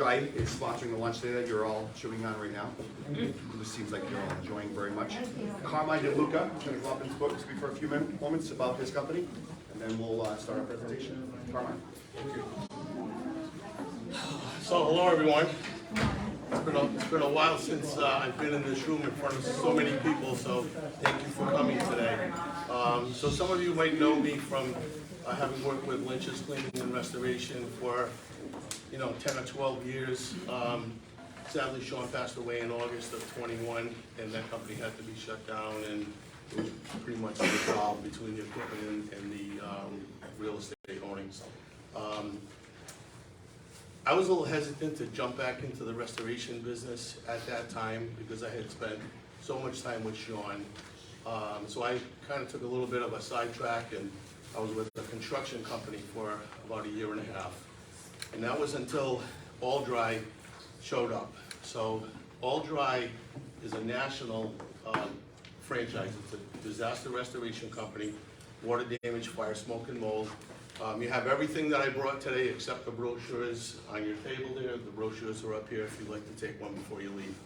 Dry is sponsoring the lunch today that you're all chewing on right now. It seems like you're all enjoying very much. Carmine and Luca are going to come up and speak for a few moments about his company, and then we'll start our presentation. Carmine. So, hello everyone. It's been a while since I've been in this room in front of so many people, so thank you for coming today. So some of you might know me from having worked with Lynch's Cleaning and Restoration for 10 or 12 years. Sadly, Sean passed away in August of 21, and that company had to be shut down, and it was pretty much dissolved between the equipment and the real estate ownings. I was a little hesitant to jump back into the restoration business at that time because I had spent so much time with Sean. So I kind of took a little bit of a sidetrack, and I was with a construction company for about a year and a half. And that was until All Dry showed up. So All Dry is a national franchise. It's a disaster restoration company, water damage, fire, smoke, and mold. You have everything that I brought today except the brochures on your table there. The brochures are up here if you'd like to take one before you leave.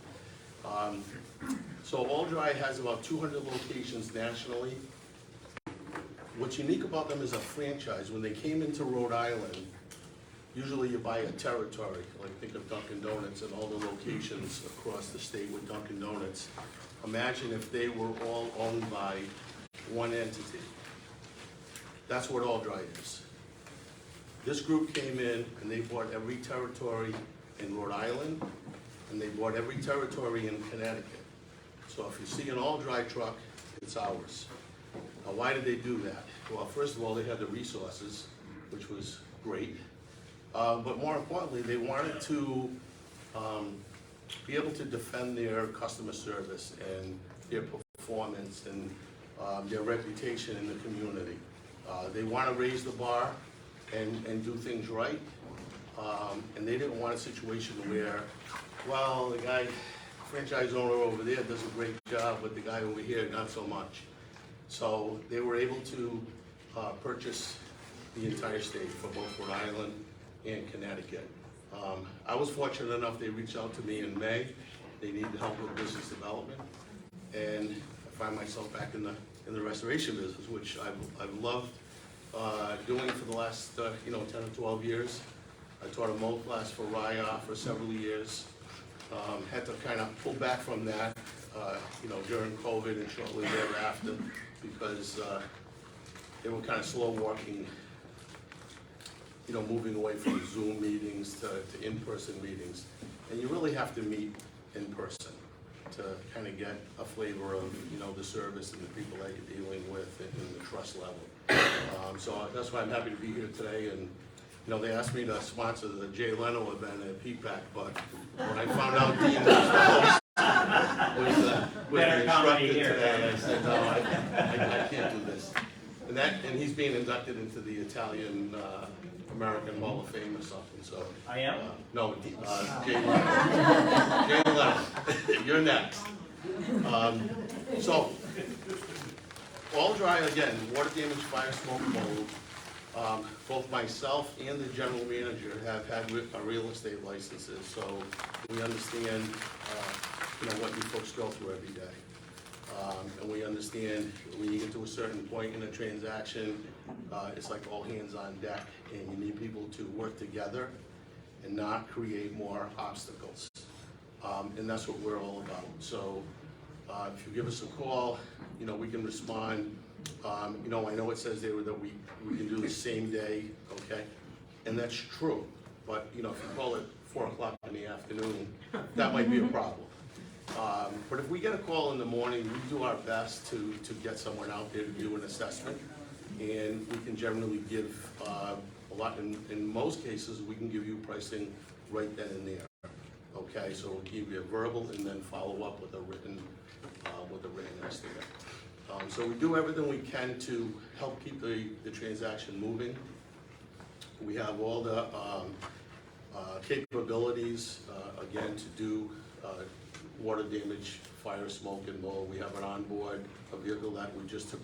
So All Dry has about 200 locations nationally. What's unique about them is a franchise. When they came into Rhode Island, usually you buy a territory, like think of Dunkin' Donuts and all the locations across the state with Dunkin' Donuts. Imagine if they were all owned by one entity. That's what All Dry is. This group came in and they bought every territory in Rhode Island, and they bought every territory in Connecticut. So if you see an All Dry truck, it's ours. Now, why did they do that? Well, first of all, they had the resources, which was great. But more importantly, they wanted to be able to defend their customer service and their performance and their reputation in the community. They want to raise the bar and do things right. And they didn't want a situation where, well, the guy, franchise owner over there does a great job, but the guy over here, not so much. So they were able to purchase the entire state for both Rhode Island and Connecticut. I was fortunate enough, they reached out to me in May. They needed help with business development, and I find myself back in the restoration business, which I've loved doing for the last 10 or 12 years. I taught a mold class for RIA for several years. Had to kind of pull back from that during COVID and shortly thereafter, because they were kind of slow walking, moving away from Zoom meetings to in-person meetings. And you really have to meet in person to kind of get a flavor of, the service and the people that you're dealing with and the trust level. So that's why I'm happy to be here today. And, they asked me to sponsor the Jay Leno event at PPAC, but when I found out Dean was the instructor today, I said, no, I can't do this. And he's being inducted into the Italian American Hall of Fame or something, so. I am? No, Jay Leno. Jay Leno, you're next. So, All Dry, again, water damage, fire, smoke, mold. Both myself and the general manager have had real estate licenses, so we understand, what you folks go through every day. And we understand when you get to a certain point in a transaction, it's like all hands on deck, and you need people to work together and not create more obstacles. And that's what we're all about. So if you give us a call, we can respond. I know it says there that we can do the same day, okay? And that's true. But, if you call it 4 o'clock in the afternoon, that might be a problem. But if we get a call in the morning, we do our best to get someone out there to do an assessment. And we can generally give a lot, in most cases, we can give you pricing right then and there. Okay, so we'll give you a verbal and then follow up with a written estimate. So we do everything we can to help keep the transaction moving. We have all the capabilities, again, to do water damage, fire, smoke, and mold. We have an onboard, a vehicle that we just took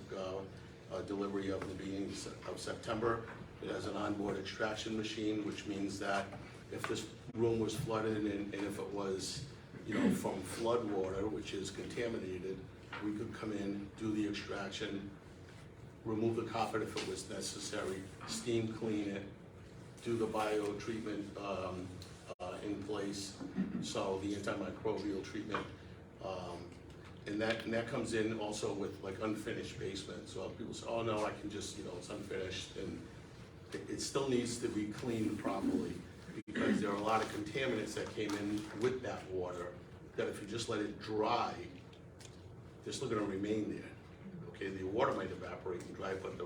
delivery of the beginning of September. It has an onboard extraction machine, which means that if this room was flooded and if it was, you know, from flood water, which is contaminated, we could come in, do the extraction, remove the carpet if it was necessary, steam clean it, do the bio-treatment in place, so the antimicrobial treatment. And that comes in also with like unfinished basement. So people say, oh no, I can just, you know, it's unfinished. And it still needs to be cleaned properly because there are a lot of contaminants that came in with that water that if you just let it dry, they're still gonna remain there. Okay, the water might evaporate and dry, but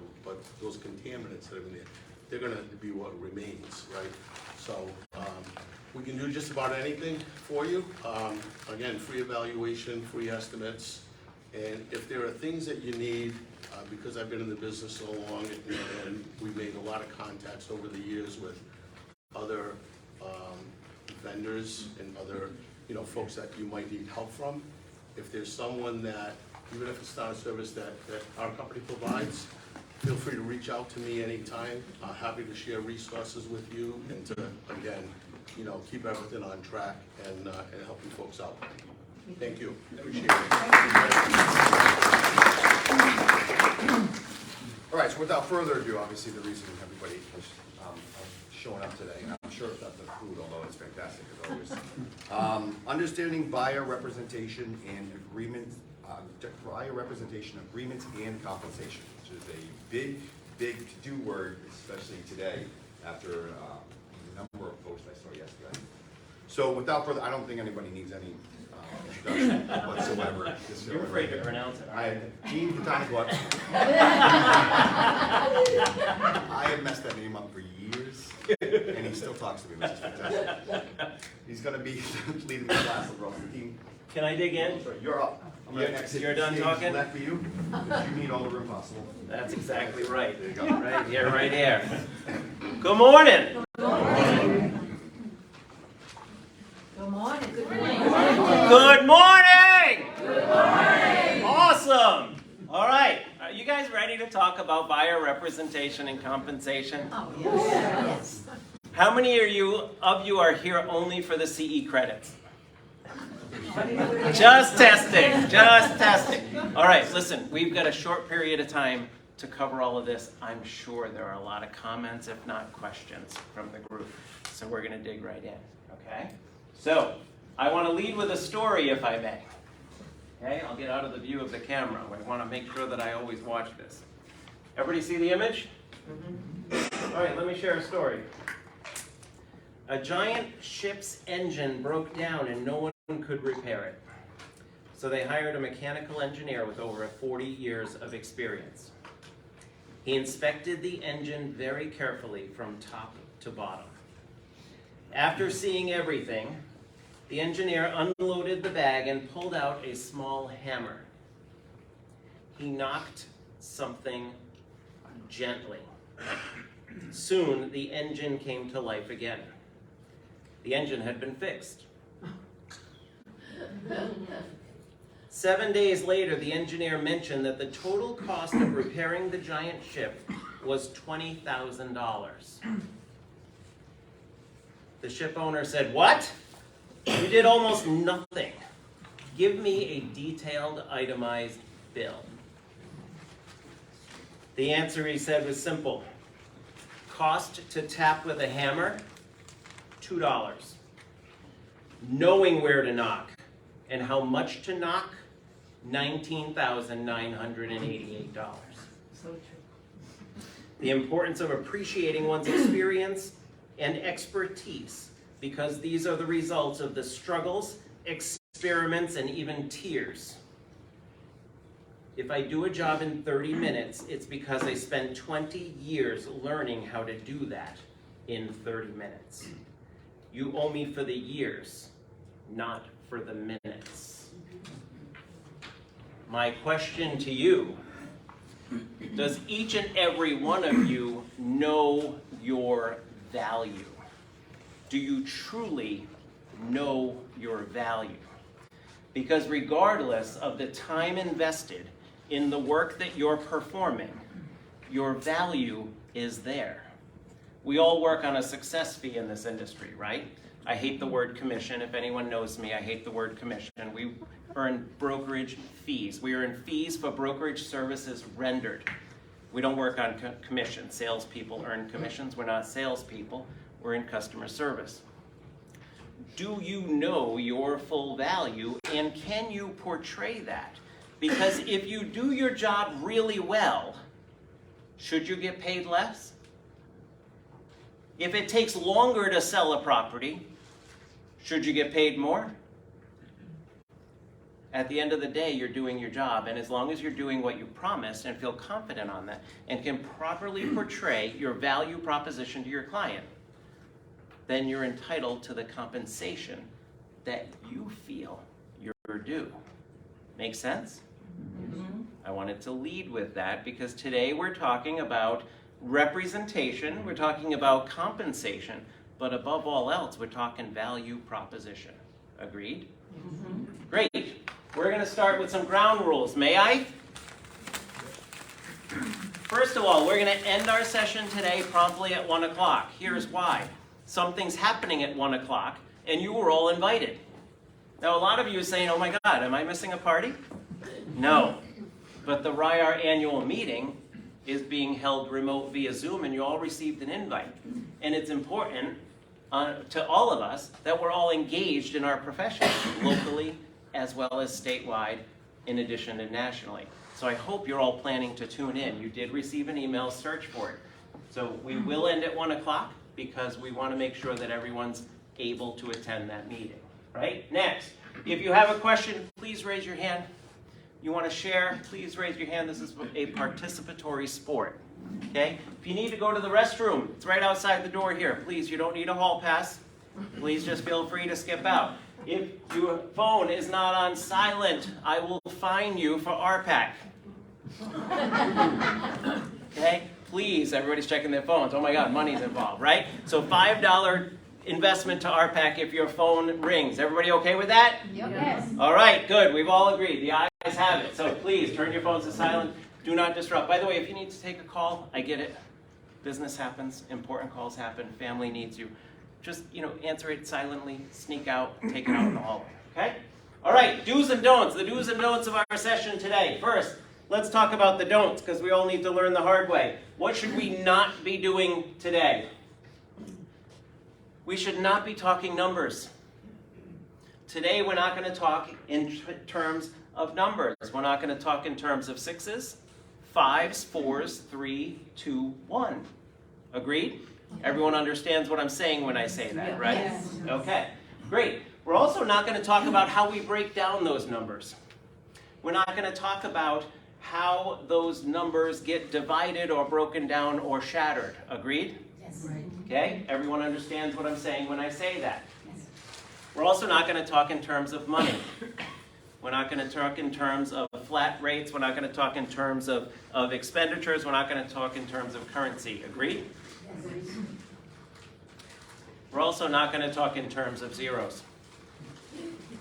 those contaminants that are in there, they're gonna be what remains, right? So we can do just about anything for you. Again, free evaluation, free estimates. And if there are things that you need, because I've been in the business so long and we've made a lot of contacts over the years with other vendors and other, you know, folks that you might need help from. If there's someone that, even if it's not a service that our company provides, feel free to reach out to me anytime. Happy to share resources with you and to, again, you know, keep everything on track and help you folks out. Thank you. Appreciate it. All right, so without further ado, obviously the reason everybody was showing up today, and I'm sure it's not the food, although it's fantastic as always. Understanding buyer representation and agreements, buyer representation agreements and compensation, which is a big to-do word, especially today after a number of posts I saw yesterday. So without further, I don't think anybody needs any introduction whatsoever. You're afraid to pronounce it. I am deTonnancourt. I have messed that name up for years, and he still talks to me, which is fantastic. He's going to be leading the class across the team. Can I dig in? You're up. I'm gonna exit You're done stage talking? left for you, because you need all the room possible. That's exactly right. There you go. Right here, right here. Good morning. Good morning. Good morning. Good morning. Good morning. Awesome. All right. Are you guys ready to talk about buyer representation and compensation? Oh, yes. How many of you are here only for the CE credits? Just testing, just testing. All right, listen, we've got a short period of time to cover all of this. I'm sure there are a lot of comments, if not questions, from the group. So we're going to dig right in, okay? So I want to lead with a story, if I may. Okay, I'll get out of the view of the camera. I want to make sure that I always watch this. Everybody see the image? All right, let me share a story. A giant ship's engine broke down and no one could repair it. So they hired a mechanical engineer with over 40 years of experience. He inspected the engine very carefully from top to bottom. After seeing everything, the engineer unloaded the bag and pulled out a small hammer. He knocked something gently. Soon the engine came to life again. The engine had been fixed. 7 days later, the engineer mentioned that the total cost of repairing the giant ship was $20,000. The ship owner said, "What? You did almost nothing. Give me a detailed, itemized bill." The answer, he said, was simple. Cost to tap with a hammer, $2. Knowing where to knock and how much to knock, $19,988. So true. The importance of appreciating one's experience and expertise, because these are the results of the struggles, experiments, and even tears. If I do a job in 30 minutes, it's because I spent 20 years learning how to do that in 30 minutes. You owe me for the years, not for the minutes. My question to you, does each and every one of you know your value? Do you truly know your value? Because regardless of the time invested in the work that you're performing, your value is there. We all work on a success fee in this industry, right? I hate the word commission. If anyone knows me, I hate the word commission. We earn brokerage fees. We earn fees for brokerage services rendered. We don't work on commission. Salespeople earn commissions. We're not salespeople. We're in customer service. Do you know your full value, and can you portray that? Because if you do your job really well, should you get paid less? If it takes longer to sell a property, should you get paid more? At the end of the day, you're doing your job, and as long as you're doing what you promised and feel confident on that and can properly portray your value proposition to your client, then you're entitled to the compensation that you feel you're due. Make sense? Mm-hmm. I wanted to lead with that because today we're talking about representation, we're talking about compensation, but above all else, we're talking value proposition. Agreed? Mm-hmm. Great. We're going to start with some ground rules. May I? First of all, we're going to end our session today promptly at 1 o'clock. Here's why. Something's happening at 1 o'clock, and you were all invited. Now, a lot of you are saying, oh my God, am I missing a party? No. But the RIAR annual meeting is being held remote via Zoom, and you all received an invite. And it's important to all of us that we're all engaged in our profession, locally as well as statewide, in addition to nationally. So I hope you're all planning to tune in. You did receive an email, search for it. So we will end at 1 o'clock because we want to make sure that everyone's able to attend that meeting. Right? Next, if you have a question, please raise your hand. You want to share, please raise your hand. This is a participatory sport. Okay? If you need to go to the restroom, it's right outside the door here. Please, you don't need a hall pass. Please just feel free to skip out. If your phone is not on silent, I will fine you for RPAC. Okay? Please, everybody's checking their phones. Oh my God, money's involved, right? So $5 investment to RPAC if your phone rings. Everybody okay with that? Yes. All right, good. We've all agreed. The ayes have it. So please, turn your phones to silent. Do not disrupt. By the way, if you need to take a call, I get it. Business happens. Important calls happen. Family needs you. Just, answer it silently, sneak out, take it out in the hallway, okay? All right, do's and don'ts, the do's and don'ts of our session today. First, let's talk about the don'ts, because we all need to learn the hard way. What should we not be doing today? We should not be talking numbers. Today, we're not going to talk in terms of numbers. We're not going to talk in terms of 6s, 5s, 4s, 3, 2, 1. Agreed? Everyone understands what I'm saying when I say that, right? Yes. Okay, great. We're also not going to talk about how we break down those numbers. We're not going to talk about how those numbers get divided or broken down or shattered. Agreed? Yes. Right. Okay, everyone understands what I'm saying when I say that. Yes. We're also not going to talk in terms of money. We're not going to talk in terms of flat rates. We're not going to talk in terms of expenditures. We're not going to talk in terms of currency. Agreed? We're also not going to talk in terms of zeros,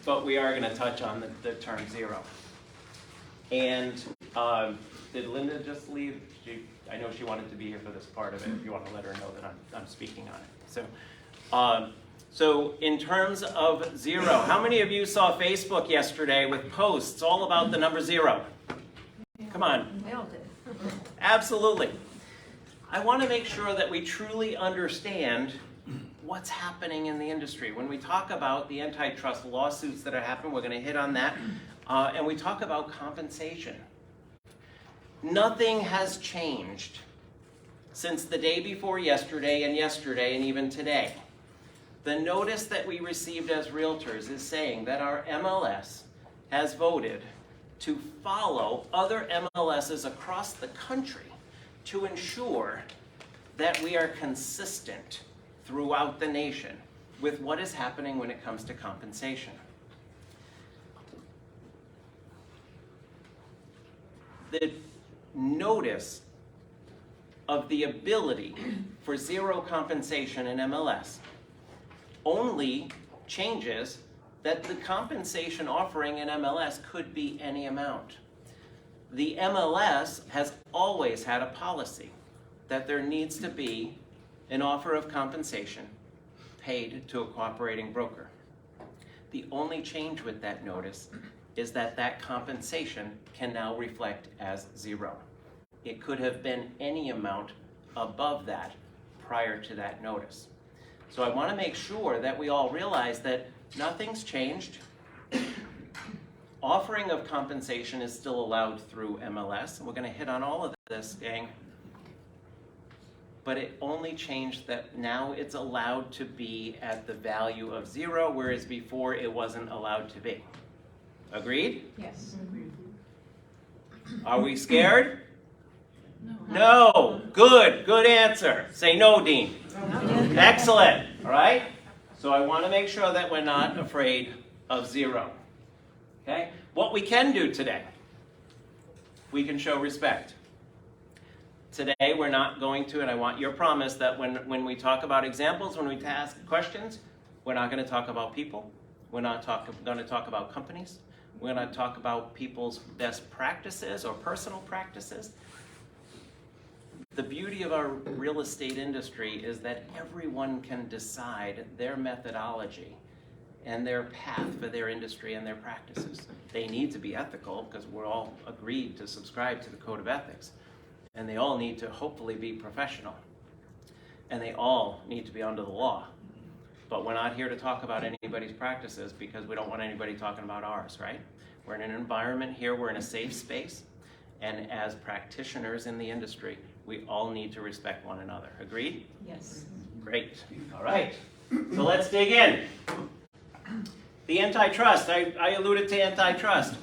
but we are going to touch on the term zero. And did Linda just leave? I know she wanted to be here for this part of it, if you want to let her know that I'm speaking on it. So in terms of zero, how many of you saw Facebook yesterday with posts all about the number zero? Come on. We all did. Absolutely. I want to make sure that we truly understand what's happening in the industry. When we talk about the antitrust lawsuits that are happening, we're going to hit on that. And we talk about compensation. Nothing has changed since the day before yesterday and even today. The notice that we received as realtors is saying that our MLS has voted to follow other MLSs across the country to ensure that we are consistent throughout the nation with what is happening when it comes to compensation. The notice of the ability for zero compensation in MLS only changes that the compensation offering in MLS could be any amount. The MLS has always had a policy that there needs to be an offer of compensation paid to a cooperating broker. The only change with that notice is that that compensation can now reflect as 0. It could have been any amount above that prior to that notice. So I want to make sure that we all realize that nothing's changed. Offering of compensation is still allowed through MLS, and we're going to hit on all of this, gang. But it only changed that now it's allowed to be at the value of 0, whereas before it wasn't allowed to be. Agreed? Yes. Are we scared? No. Good. Good answer. Say no, Dean. Excellent. All right? So I want to make sure that we're not afraid of 0. Okay? What we can do today, we can show respect. Today we're not going to, and I want your promise that when we talk about examples, when we ask questions, we're not going to talk about people. We're not going to talk about companies. We're going to talk about people's best practices or personal practices. The beauty of our real estate industry is that everyone can decide their methodology and their path for their industry and their practices. They need to be ethical because we're all agreed to subscribe to the Code of Ethics. And they all need to hopefully be professional. And they all need to be under the law. But we're not here to talk about anybody's practices because we don't want anybody talking about ours, right? We're in an environment here, we're in a safe space. And as practitioners in the industry, we all need to respect one another. Agreed? Yes. Great. All right. So let's dig in. The antitrust. I alluded to antitrust.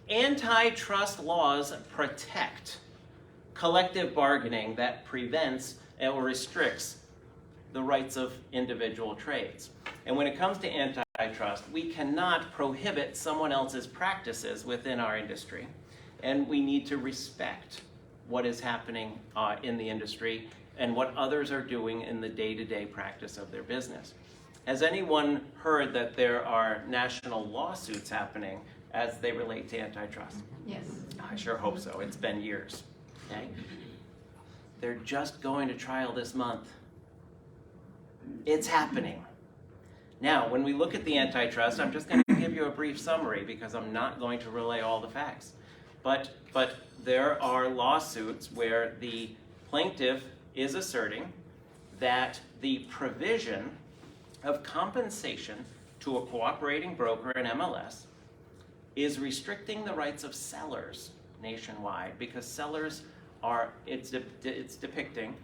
Antitrust laws protect collective bargaining that prevents or restricts the rights of individual trades. And when it comes to antitrust, we cannot prohibit someone else's practices within our industry. And we need to respect what is happening in the industry and what others are doing in the day-to-day practice of their business. Has anyone heard that there are national lawsuits happening as they relate to antitrust? Yes. I sure hope so. It's been years. Okay? They're just going to trial this month. It's happening. Now, when we look at the antitrust, I'm just going to give you a brief summary because I'm not going to relay all the facts. But there are lawsuits where the plaintiff is asserting that the provision of compensation to a cooperating broker in MLS is restricting the rights of sellers nationwide because sellers are, it's depicting,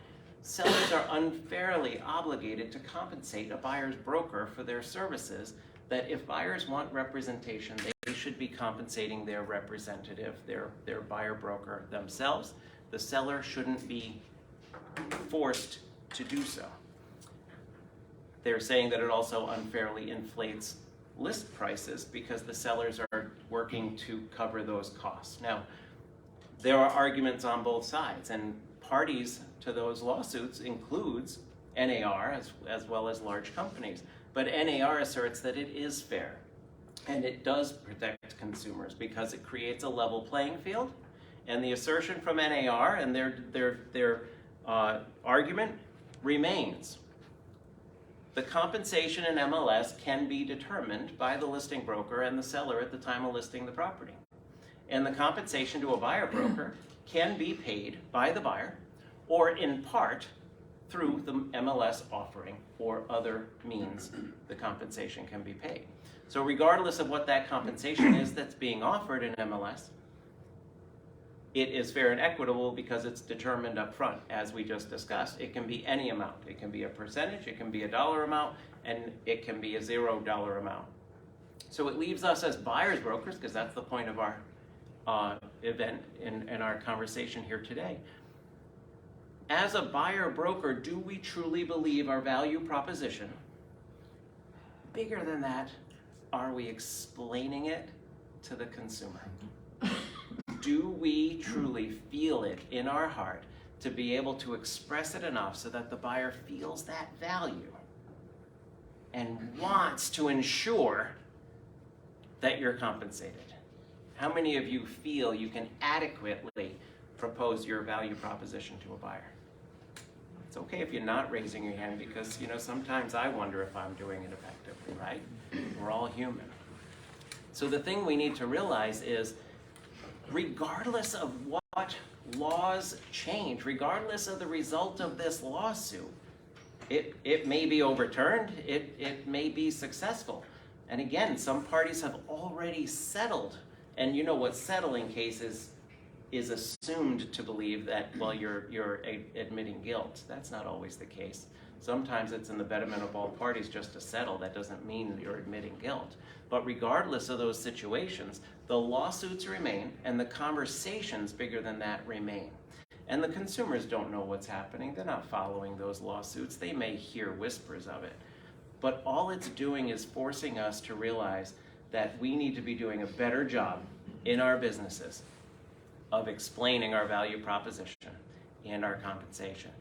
sellers are unfairly obligated to compensate a buyer's broker for their services, that if buyers want representation, they should be compensating their representative, their buyer broker themselves. The seller shouldn't be forced to do so. They're saying that it also unfairly inflates list prices because the sellers are working to cover those costs. Now, there are arguments on both sides, and parties to those lawsuits includes NAR as well as large companies. But NAR asserts that it is fair, and it does protect consumers because it creates a level playing field. And the assertion from NAR and their argument remains. The compensation in MLS can be determined by the listing broker and the seller at the time of listing the property. And the compensation to a buyer broker can be paid by the buyer or in part through the MLS offering or other means the compensation can be paid. So regardless of what that compensation is that's being offered in MLS, it is fair and equitable because it's determined up front, as we just discussed. It can be any amount. It can be a percentage, it can be a dollar amount, and it can be a $0 amount. So it leaves us as buyers brokers, because that's the point of our event in our conversation here today. As a buyer broker, do we truly believe our value proposition? Bigger than that, are we explaining it to the consumer? Do we truly feel it in our heart to be able to express it enough so that the buyer feels that value and wants to ensure that you're compensated? How many of you feel you can adequately propose your value proposition to a buyer? It's okay if you're not raising your hand because, you know, sometimes I wonder if I'm doing it effectively, right? We're all human. So the thing we need to realize is, regardless of what laws change, regardless of the result of this lawsuit, it may be overturned, it may be successful. And again, some parties have already settled. And you know what settling cases is assumed to believe that, well, you're admitting guilt. That's not always the case. Sometimes it's in the betterment of all parties just to settle. That doesn't mean you're admitting guilt. But regardless of those situations, the lawsuits remain and the conversations bigger than that remain. And the consumers don't know what's happening. They're not following those lawsuits. They may hear whispers of it. But all it's doing is forcing us to realize that we need to be doing a better job in our businesses of explaining our value proposition and our compensation.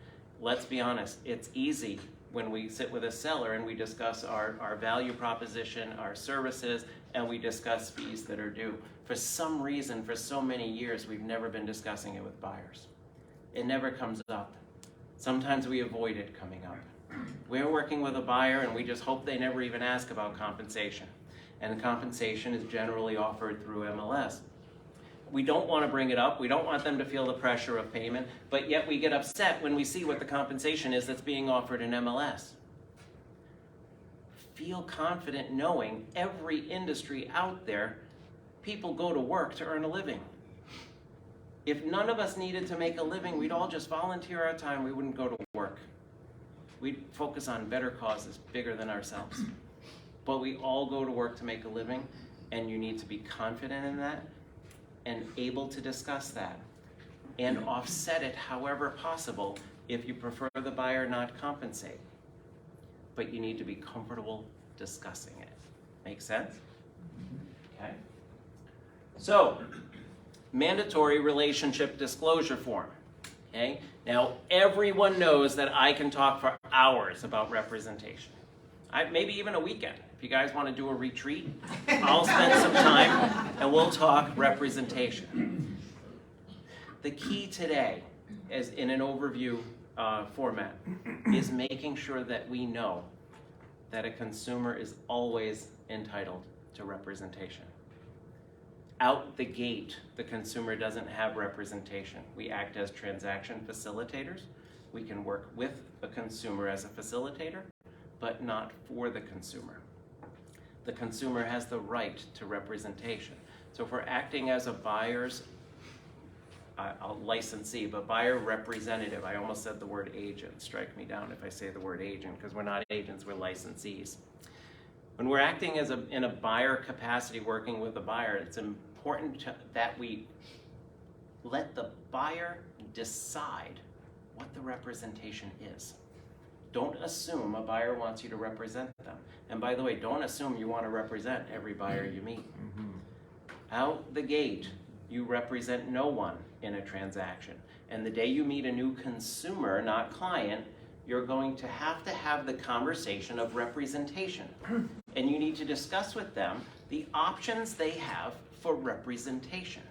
Let's be honest, it's easy when we sit with a seller and we discuss our value proposition, our services, and we discuss fees that are due. For some reason, for so many years, we've never been discussing it with buyers. It never comes up. Sometimes we avoid it coming up. We're working with a buyer and we just hope they never even ask about compensation. And compensation is generally offered through MLS. We don't want to bring it up. We don't want them to feel the pressure of payment, but yet we get upset when we see what the compensation is that's being offered in MLS. Feel confident knowing every industry out there, people go to work to earn a living. If none of us needed to make a living, we'd all just volunteer our time. We wouldn't go to work. We'd focus on better causes, bigger than ourselves. But we all go to work to make a living, and you need to be confident in that and able to discuss that and offset it however possible if you prefer the buyer not compensate. But you need to be comfortable discussing it. Make sense? Okay. So, mandatory relationship disclosure form. Okay? Now, everyone knows that I can talk for hours about representation. Maybe even a weekend. If you guys want to do a retreat, I'll spend some time and we'll talk representation. The key today, as in an overview format, is making sure that we know that a consumer is always entitled to representation. Out the gate, the consumer doesn't have representation. We act as transaction facilitators. We can work with a consumer as a facilitator, but not for the consumer. The consumer has the right to representation. So if we're acting as a buyer's licensee, but buyer representative, I almost said the word agent. Strike me down if I say the word agent, because we're not agents, we're licensees. When we're acting as in a buyer capacity, working with a buyer, it's important that we let the buyer decide what the representation is. Don't assume a buyer wants you to represent them. And by the way, don't assume you want to represent every buyer you meet. Out the gate, you represent no one in a transaction. And the day you meet a new consumer, not client, you're going to have the conversation of representation. And you need to discuss with them the options they have for representation.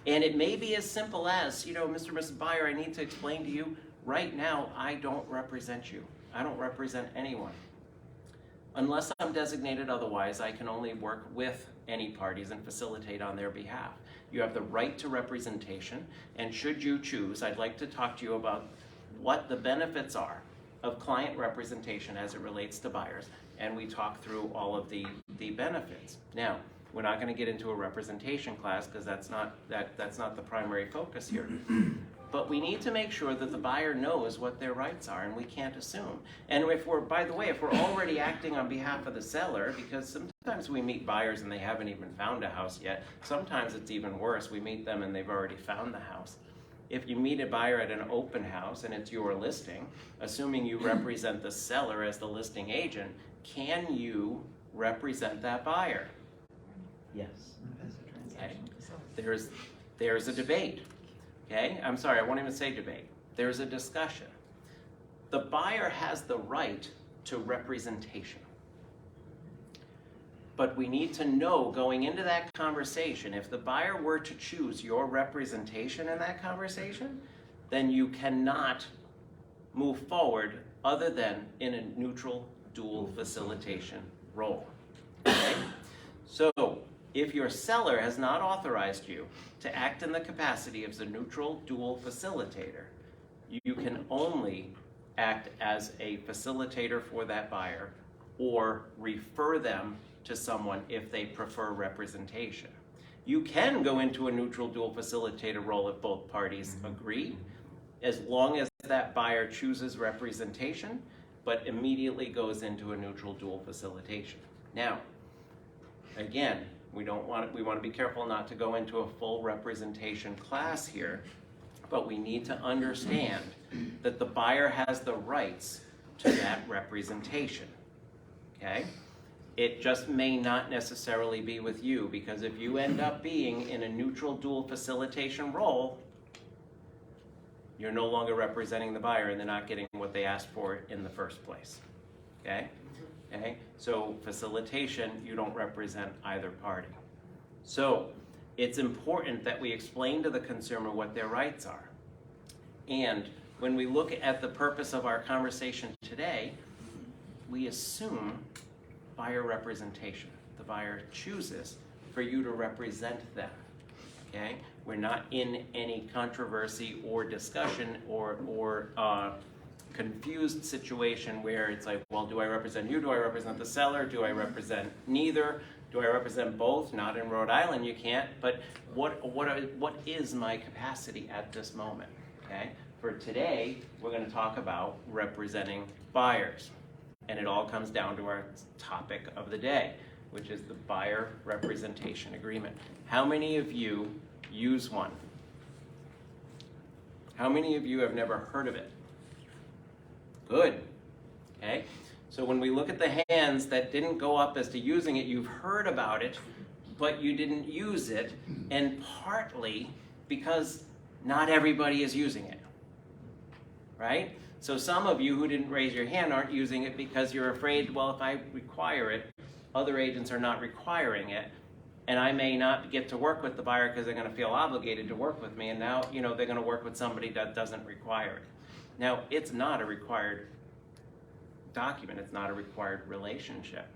And it may be as simple as, Mr. and Mrs. Buyer, I need to explain to you, right now, I don't represent you. I don't represent anyone. Unless I'm designated otherwise, I can only work with any parties and facilitate on their behalf. You have the right to representation, and should you choose, I'd like to talk to you about what the benefits are of client representation as it relates to buyers, and we talk through all of the benefits. Now, we're not going to get into a representation class because that's not the primary focus here. But we need to make sure that the buyer knows what their rights are, and we can't assume. And if we're already acting on behalf of the seller, because sometimes we meet buyers and they haven't even found a house yet. Sometimes it's even worse. We meet them and they've already found the house. If you meet a buyer at an open house and it's your listing, assuming you represent the seller as the listing agent, can you represent that buyer? Yes. Okay. There's a debate. Okay? I'm sorry, I won't even say debate. There's a discussion. The buyer has the right to representation. But we need to know going into that conversation, if the buyer were to choose your representation in that conversation, then you cannot move forward other than in a neutral dual facilitation role. Okay? So, if your seller has not authorized you to act in the capacity of the neutral dual facilitator, you can only act as a facilitator for that buyer or refer them to someone if they prefer representation. You can go into a neutral dual facilitator role if both parties agree, as long as that buyer chooses representation, but immediately goes into a neutral dual facilitation. Now, again, we want to be careful not to go into a full representation class here, but we need to understand that the buyer has the rights to that representation, okay? It just may not necessarily be with you, because if you end up being in a neutral dual facilitation role, you're no longer representing the buyer and they're not getting what they asked for in the first place, okay? Okay? So facilitation, you don't represent either party. So it's important that we explain to the consumer what their rights are. And when we look at the purpose of our conversation today, we assume buyer representation. The buyer chooses for you to represent them, okay? We're not in any controversy or discussion or confused situation where it's like, well, do I represent you? Do I represent the seller? Do I represent neither? Do I represent both? Not in Rhode Island, you can't, but what is my capacity at this moment, okay? For today, we're gonna talk about representing buyers. And it all comes down to our topic of the day, which is the buyer representation agreement. How many of you use one? How many of you have never heard of it? Good, okay? So when we look at the hands that didn't go up as to using it, you've heard about it, but you didn't use it, and partly because not everybody is using it, right? So some of you who didn't raise your hand aren't using it because you're afraid, well, if I require it, other agents are not requiring it, and I may not get to work with the buyer because they're going to feel obligated to work with me, and now, you know, they're going to work with somebody that doesn't require it. Now, it's not a required document. It's not a required relationship.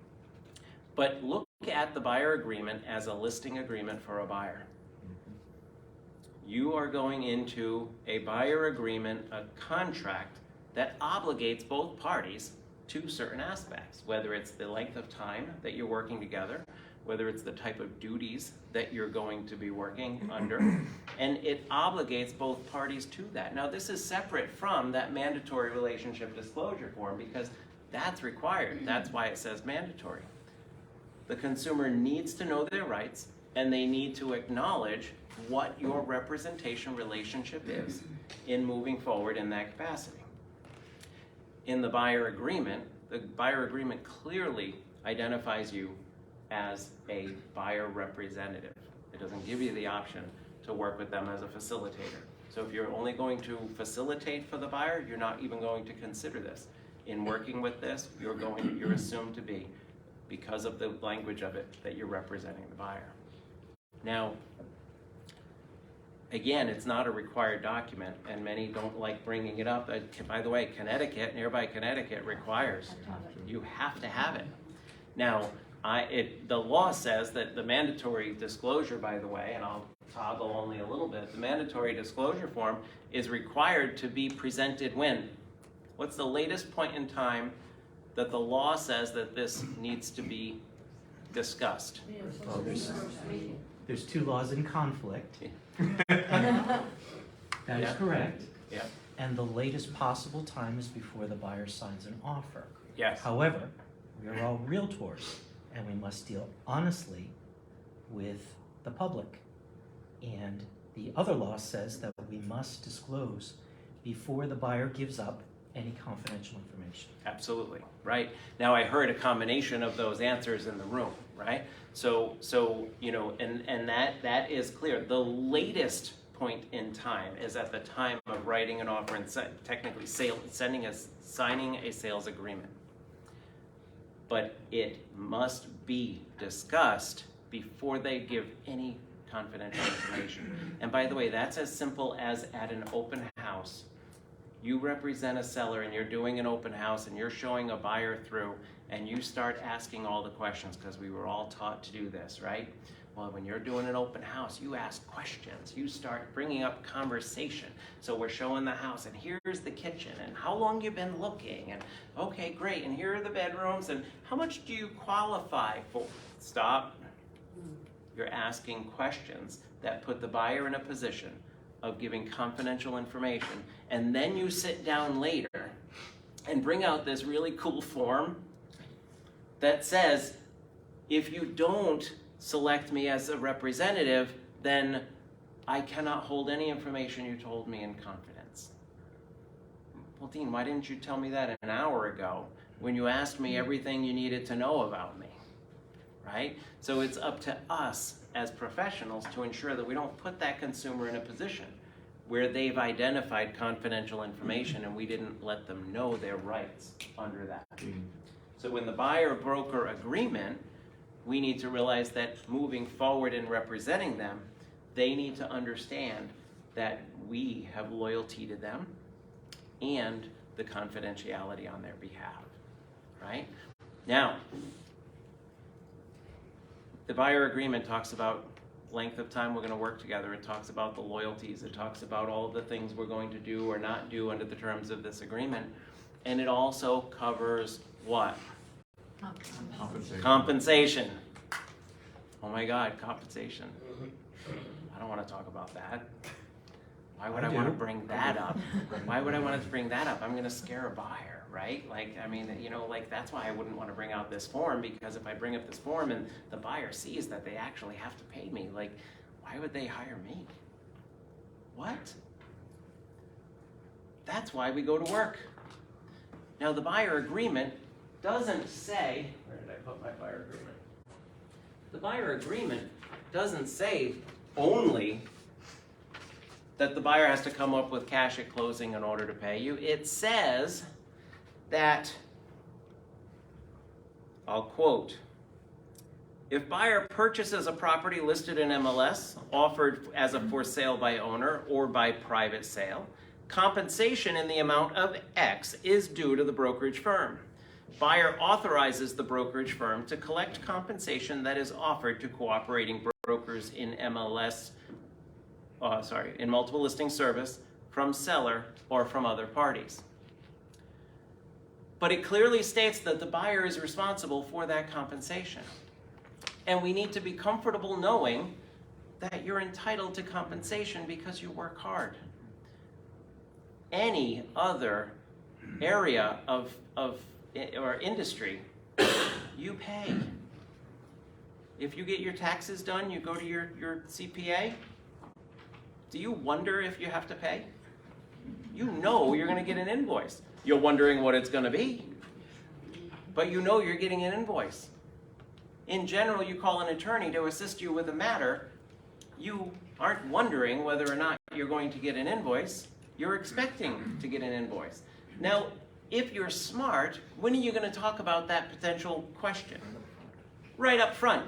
But look at the buyer agreement as a listing agreement for a buyer. You are going into a buyer agreement, a contract that obligates both parties to certain aspects, whether it's the length of time that you're working together, whether it's the type of duties that you're going to be working under, and it obligates both parties to that. Now, this is separate from that mandatory relationship disclosure form because that's required. That's why it says mandatory. The consumer needs to know their rights, and they need to acknowledge what your representation relationship is in moving forward in that capacity. In the buyer agreement clearly identifies you as a buyer representative. It doesn't give you the option to work with them as a facilitator. So if you're only going to facilitate for the buyer, you're not even going to consider this. In working with this, you're assumed to be, because of the language of it, that you're representing the buyer. Now, again, it's not a required document, and many don't like bringing it up. By the way, nearby Connecticut requires, you have to have it. Now, the law says that the mandatory disclosure, by the way, and I'll toggle only a little bit, the mandatory disclosure form is required to be presented when? What's the latest point in time that the law says that this needs to be discussed? Well, there's two laws in conflict. Yeah. That is correct. Yeah. And the latest possible time is before the buyer signs an offer. Yes. However, we are all realtors, and we must deal honestly with the public. And the other law says that we must disclose before the buyer gives up any confidential information. Absolutely, right? Now, I heard a combination of those answers in the room, right? So you know, and that is clear. The latest point in time is at the time of writing an offer and technically signing a sales agreement. But it must be discussed before they give any confidential information. And by the way, that's as simple as at an open house. You represent a seller and you're doing an open house and you're showing a buyer through and you start asking all the questions, because we were all taught to do this, right? Well, when you're doing an open house, you ask questions. You start bringing up conversation. So we're showing the house, and here's the kitchen, and how long you been looking, and okay, great, and here are the bedrooms, and how much do you qualify for? Stop. You're asking questions that put the buyer in a position of giving confidential information, and then you sit down later and bring out this really cool form that says, if you don't select me as a representative, then I cannot hold any information you told me in confidence. Well, Dean, why didn't you tell me that an hour ago when you asked me everything you needed to know about me, right? So it's up to us as professionals to ensure that we don't put that consumer in a position where they've identified confidential information and we didn't let them know their rights under that. So in the buyer-broker agreement, we need to realize that moving forward in representing them, they need to understand that we have loyalty to them and the confidentiality on their behalf, right? Now, the buyer agreement talks about length of time we're going to work together. It talks about the loyalties. It talks about all of the things we're going to do or not do under the terms of this agreement. And it also covers what? Compensation. Oh my God, compensation. I don't want to talk about that. Why would I want to bring that up? Why would I want to bring that up? I'm going to scare a buyer, right? Like, I mean, you know, like that's why I wouldn't want to bring out this form, because if I bring up this form and the buyer sees that they actually have to pay me, like, why would they hire me? What? That's why we go to work. Now, the buyer agreement doesn't say, where did I put my buyer agreement? The buyer agreement doesn't say only that the buyer has to come up with cash at closing in order to pay you. It says that, I'll quote, if buyer purchases a property listed in MLS, offered as a for sale by owner or by private sale, compensation in the amount of X is due to the brokerage firm. Buyer authorizes the brokerage firm to collect compensation that is offered to cooperating brokers in in multiple listing service from seller or from other parties. But it clearly states that the buyer is responsible for that compensation. And we need to be comfortable knowing that you're entitled to compensation because you work hard. Any other area or industry, you pay. If you get your taxes done, you go to your CPA, do you wonder if you have to pay? You know you're going to get an invoice. You're wondering what it's going to be, but you know you're getting an invoice. In general, you call an attorney to assist you with a matter. You aren't wondering whether or not you're going to get an invoice. You're expecting to get an invoice. Now, if you're smart, when are you going to talk about that potential question? Right up front.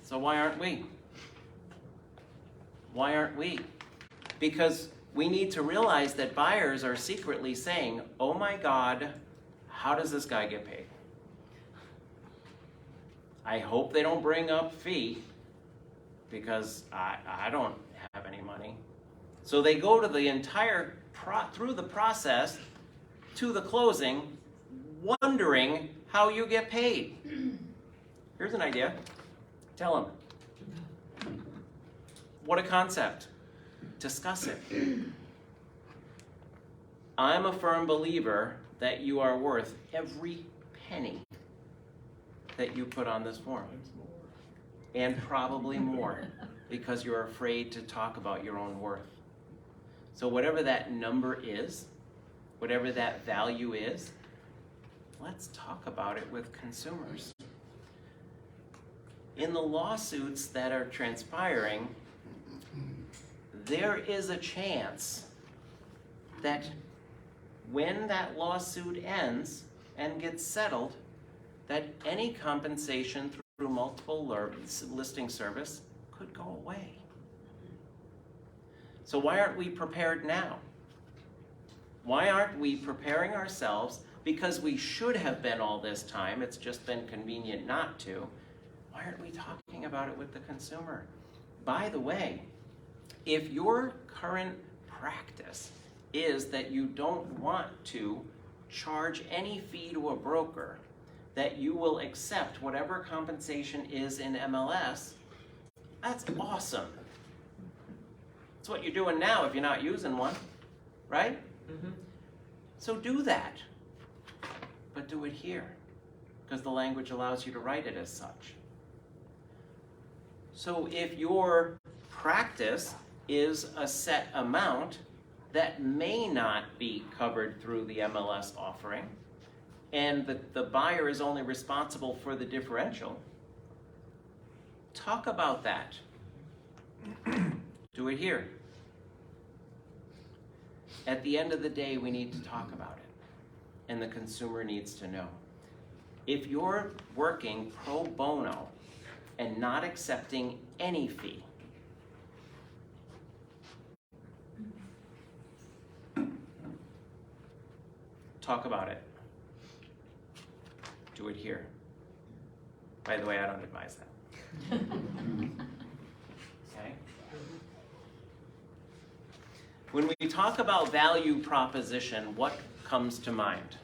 So why aren't we? Why aren't we? Because we need to realize that buyers are secretly saying, oh my God, how does this guy get paid? I hope they don't bring up fee because I don't have any money. So they go to the entire through the process to the closing, wondering how you get paid. Here's an idea. Tell them. What a concept. Discuss it. I'm a firm believer that you are worth every penny that you put on this form. And probably more, because you're afraid to talk about your own worth. So whatever that number is, whatever that value is, let's talk about it with consumers. In the lawsuits that are transpiring, there is a chance that when that lawsuit ends and gets settled, that any compensation through multiple listing service could go away. So why aren't we prepared now? Why aren't we preparing ourselves, because we should have been all this time, it's just been convenient not to, why aren't we talking about it with the consumer? By the way, if your current practice is that you don't want to charge any fee to a broker, that you will accept whatever compensation is in MLS, that's awesome. That's what you're doing now if you're not using one, right? So do that, but do it here, because the language allows you to write it as such. So if your practice is a set amount that may not be covered through the MLS offering, and the buyer is only responsible for the differential, talk about that. Do it here. At the end of the day, we need to talk about it, and the consumer needs to know. If you're working pro bono and not accepting any fee, talk about it. Do it here. By the way, I don't advise that. Okay? When we talk about value proposition, what comes to mind?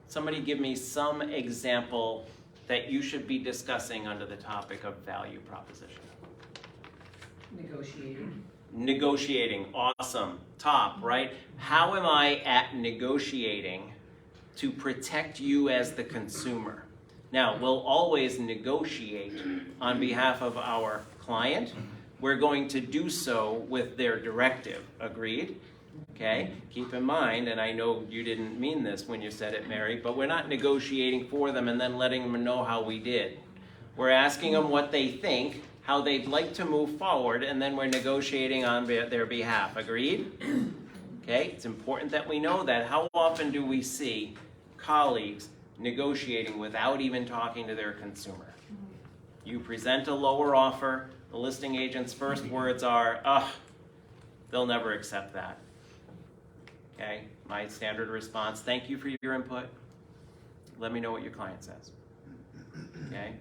Somebody give me some example that you should be discussing under the topic of value proposition. Negotiating. Negotiating, awesome, top, right? How am I at negotiating to protect you as the consumer? Now, we'll always negotiate on behalf of our client. We're going to do so with their directive, agreed? Okay, keep in mind, and I know you didn't mean this when you said it, Mary, but we're not negotiating for them and then letting them know how we did. We're asking them what they think, how they'd like to move forward, and then we're negotiating on their behalf, agreed? Okay, it's important that we know that. How often do we see colleagues negotiating without even talking to their consumer? You present a lower offer, the listing agent's first words are, ugh, they'll never accept that. Okay, my standard response, thank you for your input. Let me know what your client says. Okay,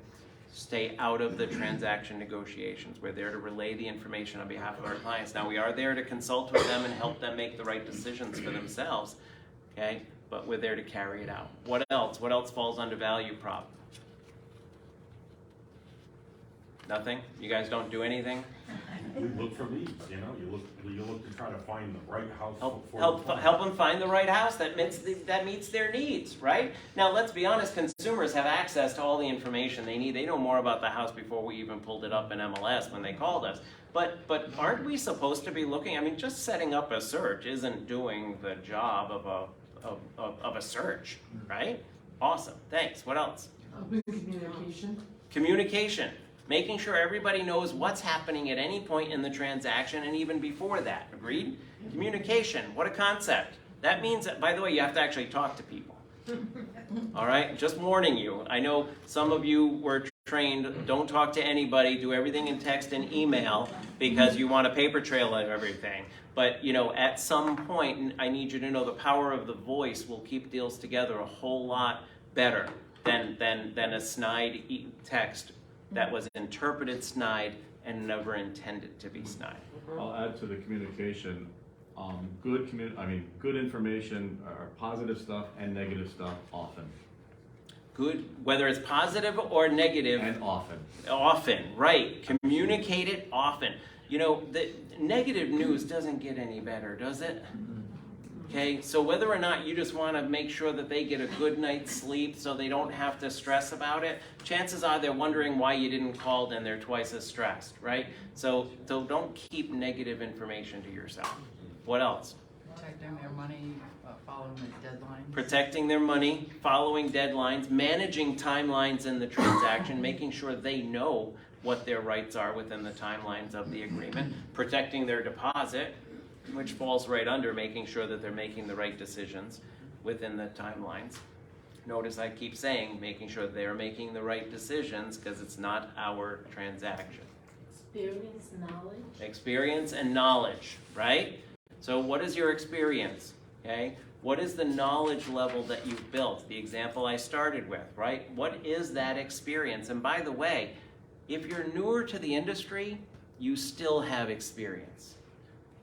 stay out of the transaction negotiations. We're there to relay the information on behalf of our clients. Now, we are there to consult with them and help them make the right decisions for themselves. Okay, but we're there to carry it out. What else? What else falls under value prop? Nothing? You guys don't do anything? You look for leads, you know, you look to try to find the right house for Help them find the right house that meets their needs, right? Now, let's be honest, consumers have access to all the information they need. They know more about the house before we even pulled it up in MLS when they called us. But aren't we supposed to be looking? I mean, just setting up a search isn't doing the job of a search, right? Awesome, thanks. What else? Communication. Communication. Making sure everybody knows what's happening at any point in the transaction and even before that, agreed? Communication, what a concept. That means that, by the way, you have to actually talk to people. All right, just warning you. I know some of you were trained, don't talk to anybody, do everything in text and email because you want a paper trail of everything. But, you know, at some point, I need you to know the power of the voice will keep deals together a whole lot better than a snide text that was interpreted snide and never intended to be snide. I'll add to the communication, good information, or positive stuff and negative stuff often. Good, whether it's positive or negative. And often. Often, right. Communicate it often. You know, the negative news doesn't get any better, does it? Okay, so whether or not you just want to make sure that they get a good night's sleep so they don't have to stress about it, chances are they're wondering why you didn't call and they're twice as stressed, right? So don't keep negative information to yourself. What else? Protecting their money, following the deadlines. Protecting their money, following deadlines, managing timelines in the transaction, making sure they know what their rights are within the timelines of the agreement, protecting their deposit, which falls right under making sure that they're making the right decisions within the timelines. Notice I keep saying making sure they're making the right decisions because it's not our transaction. Experience, knowledge. Experience and knowledge, right? So what is your experience? Okay? What is the knowledge level that you've built? The example I started with, right? What is that experience? And by the way, if you're newer to the industry, you still have experience.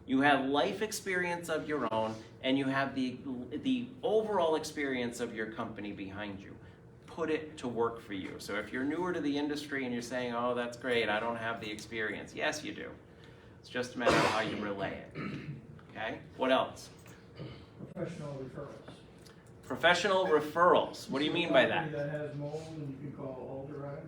You have life experience of your own, and you have the overall experience of your company behind you. Put it to work for you. So if you're newer to the industry and you're saying, oh, that's great, I don't have the experience. Yes, you do. It's just a matter of how you relay it. Okay? What else? Professional referrals. Professional referrals. What do you mean by that? That has mold and you can call Alderine.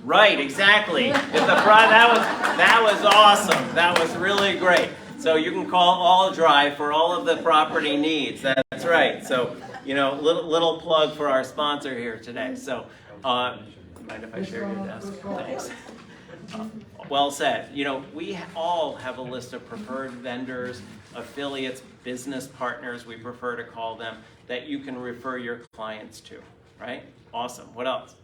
Right, exactly. That was awesome. That was really great. So you can call All Dry for all of the property needs. That's right. So, you know, little plug for our sponsor here today. So, mind if I share your desk? Thanks. Well said. You know, we all have a list of preferred vendors, affiliates, business partners, we prefer to call them, that you can refer your clients to, right? Awesome. What else?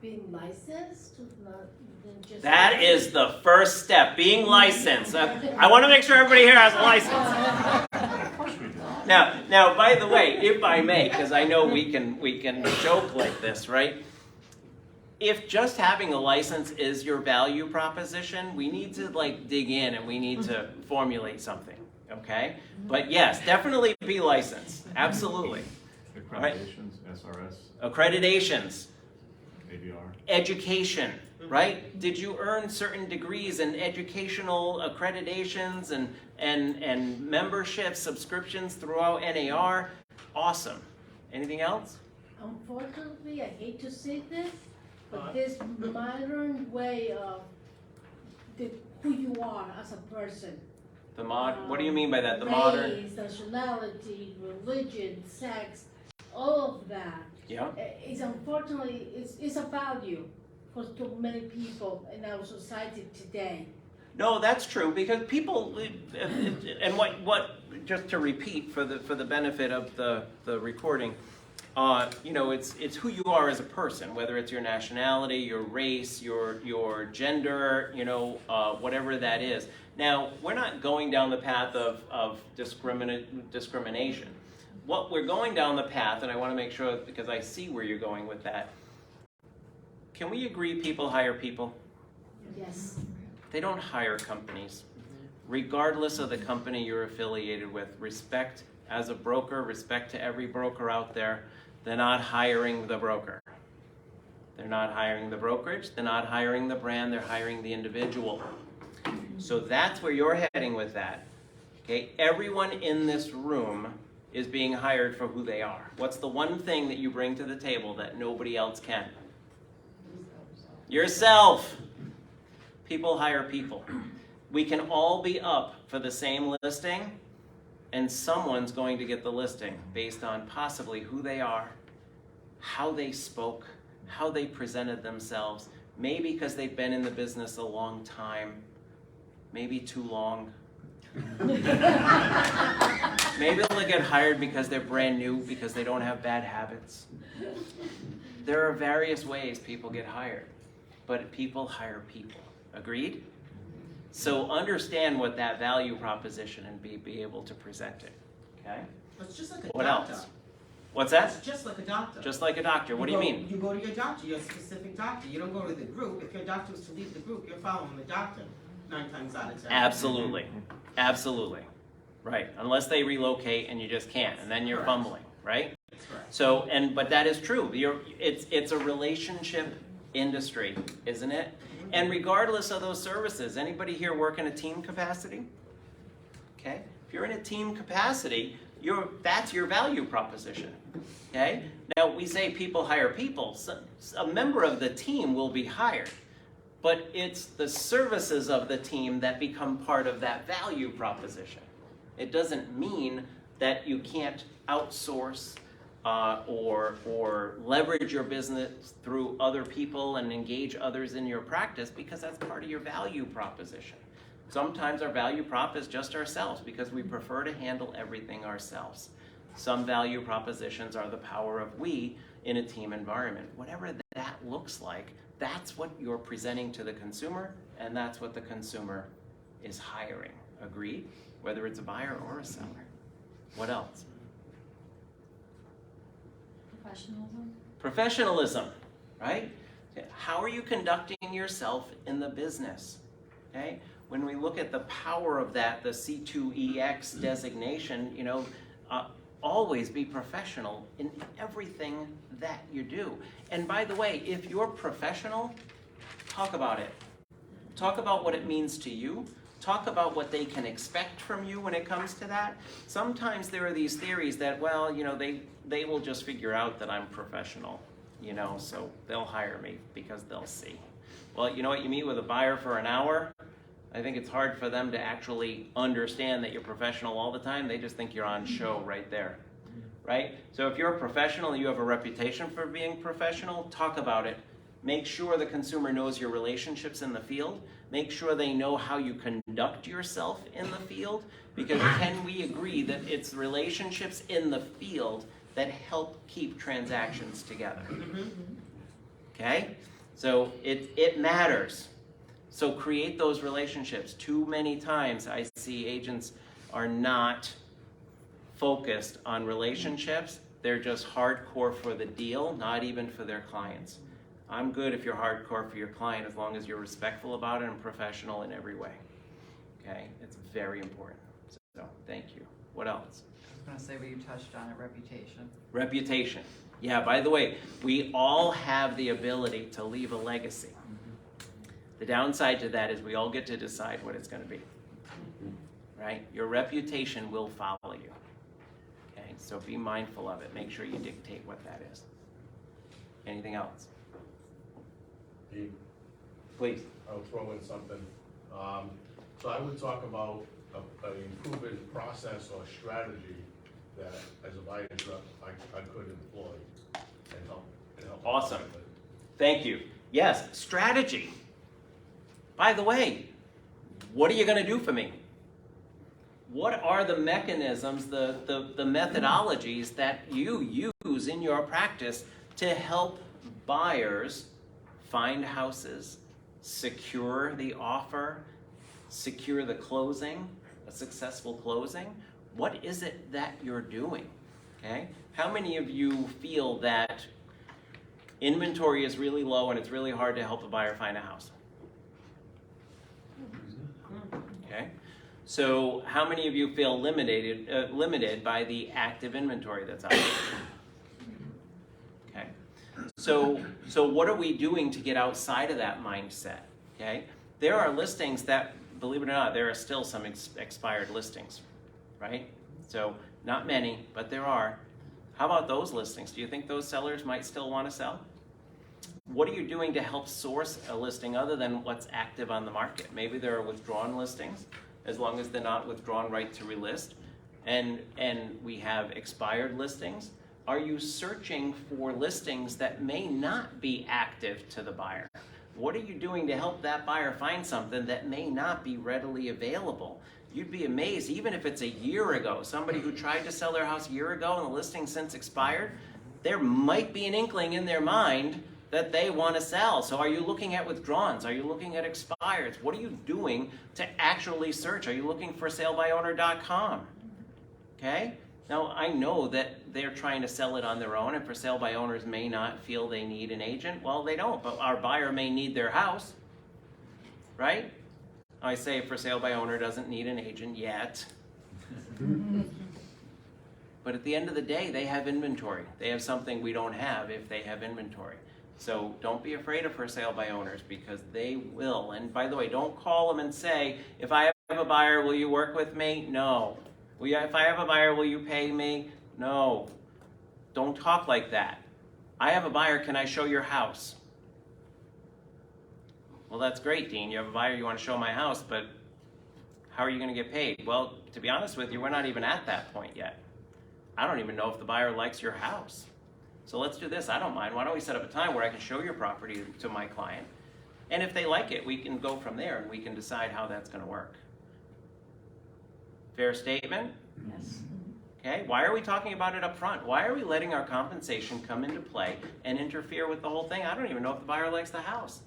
Being licensed, not just. That is the first step, being licensed. I want to make sure everybody here has a license. Now, by the way, if I may, because I know we can joke like this, right? If just having a license is your value proposition, we need to like dig in and we need to formulate something, okay? But yes, definitely be licensed, absolutely. Accreditations, SRS, Accreditations, ABR. education, right? Did you earn certain degrees in educational accreditations and membership subscriptions throughout NAR? Awesome. Anything else? Unfortunately, I hate to say this, but this modern way of who you are as a person. What do you mean by that? The modern? Race, nationality, religion, sex, all of that. Yeah. It's unfortunately, it's a value for too many people in our society today. No, that's true, because people, and what just to repeat for the benefit of the recording, you know, it's who you are as a person, whether it's your nationality, your race, your gender, you know, whatever that is. Now, we're not going down the path of discrimination. What we're going down the path, and I want to make sure, because I see where you're going with that, can we agree people hire people? Yes. They don't hire companies. Regardless of the company you're affiliated with, respect as a broker, respect to every broker out there. They're not hiring the broker. They're not hiring the brokerage. They're not hiring the brand. They're hiring the individual. So that's where you're heading with that. Okay, everyone in this room is being hired for who they are. What's the one thing that you bring to the table that nobody else can? Yourself. People hire people. We can all be up for the same listing, and someone's going to get the listing based on possibly who they are, how they spoke, how they presented themselves, maybe because they've been in the business a long time, maybe too long. Maybe they'll get hired because they're brand new, because they don't have bad habits. There are various ways people get hired, but people hire people. Agreed? So understand what that value proposition and be able to present it. Okay? It's just like a What doctor. else? What's that? It's just like a doctor. Just like a doctor. What do you mean? You go to your doctor, your specific doctor. You don't go to the group. If your doctor was to leave the group, you're following the doctor 9 times out of 10. Absolutely. Absolutely. Right. Unless they relocate and you just can't, and then you're Correct. fumbling, right? Correct. So, but that is true. It's a relationship industry, isn't it? And regardless of those services, anybody here work in a team capacity? Okay? If you're in a team capacity, that's your value proposition. Okay? Now, we say people hire people. So a member of the team will be hired. But it's the services of the team that become part of that value proposition. It doesn't mean that you can't outsource or leverage your business through other people and engage others in your practice, because that's part of your value proposition. Sometimes our value prop is just ourselves because we prefer to handle everything ourselves. Some value propositions are the power of we in a team environment. Whatever that looks like, that's what you're presenting to the consumer, and that's what the consumer is hiring. Agreed? Whether it's a buyer or a seller. What else? Professionalism. Professionalism, right? How are you conducting yourself in the business? Okay? When we look at the power of that, the C2EX designation, you know, always be professional in everything that you do. And by the way, if you're professional, talk about it. Talk about what it means to you. Talk about what they can expect from you when it comes to that. Sometimes there are these theories that, well, you know, they will just figure out that I'm professional, you know, so they'll hire me because they'll see. Well, you know what, you meet with a buyer for an hour, I think it's hard for them to actually understand that you're professional all the time. They just think you're on show right there, right? So if you're a professional and you have a reputation for being professional, talk about it. Make sure the consumer knows your relationships in the field. Make sure they know how you conduct yourself in the field, because can we agree that it's relationships in the field that help keep transactions together? Okay? So it matters. So create those relationships. Too many times I see agents are not focused on relationships. They're just hardcore for the deal, not even for their clients. I'm good if you're hardcore for your client as long as you're respectful about it and professional in every way. Okay? It's very important. So thank you. What else? I was going to say what you touched on it, reputation. Reputation. Yeah, by the way, we all have the ability to leave a legacy. The downside to that is we all get to decide what it's going to be. Right? Your reputation will follow you. Okay? So be mindful of it. Make sure you dictate what that is. Anything else? Please. I'll throw in something. So I would talk about a proven process or strategy that as a buyer's rep I could employ and help. Awesome. Thank you. Yes, strategy. By the way, what are you going to do for me? What are the mechanisms, the methodologies that you use in your practice to help buyers find houses, secure the offer, secure the closing, a successful closing? What is it that you're doing? Okay? How many of you feel that inventory is really low and it's really hard to help a buyer find a house? Okay? So how many of you feel limited by the active inventory that's out there? Okay? So what are we doing to get outside of that mindset? Okay? There are listings that, believe it or not, there are still some expired listings, right? So not many, but there are. How about those listings? Do you think those sellers might still want to sell? What are you doing to help source a listing other than what's active on the market? Maybe there are withdrawn listings, as long as they're not withdrawn right to relist. And we have expired listings. Are you searching for listings that may not be active to the buyer? What are you doing to help that buyer find something that may not be readily available? You'd be amazed, even if it's a year ago, somebody who tried to sell their house a year ago and the listing since expired, there might be an inkling in their mind that they want to sell. So are you looking at withdrawns? Are you looking at expireds? What are you doing to actually search? Are you looking for salebyowner.com? Okay? Now, I know that they're trying to sell it on their own, and for sale by owners may not feel they need an agent. Well, they don't, but our buyer may need their house, right? I say for sale by owner doesn't need an agent yet. But at the end of the day, they have inventory. They have something we don't have if they have inventory. So don't be afraid of for sale by owners, because they will. And by the way, don't call them and say, if I have a buyer, will you work with me? No. If I have a buyer, will you pay me? No. Don't talk like that. I have a buyer, can I show your house? Well, that's great, Dean. You have a buyer, you want to show my house, but how are you going to get paid? Well, to be honest with you, we're not even at that point yet. I don't even know if the buyer likes your house. So let's do this. I don't mind. Why don't we set up a time where I can show your property to my client? And if they like it, we can go from there and we can decide how that's going to work. Fair statement? Yes. Okay, why are we talking about it up front? Why are we letting our compensation come into play and interfere with the whole thing? I don't even know if the buyer likes the house.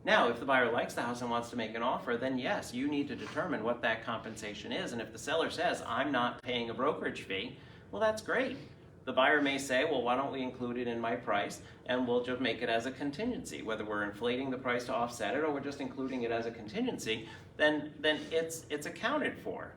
Now, if the buyer likes the house and wants to make an offer, then yes, you need to determine what that compensation is. And if the seller says, I'm not paying a brokerage fee, well, that's great. The buyer may say, well, why don't we include it in my price, and we'll just make it as a contingency. Whether we're inflating the price to offset it or we're just including it as a contingency, then it's accounted for.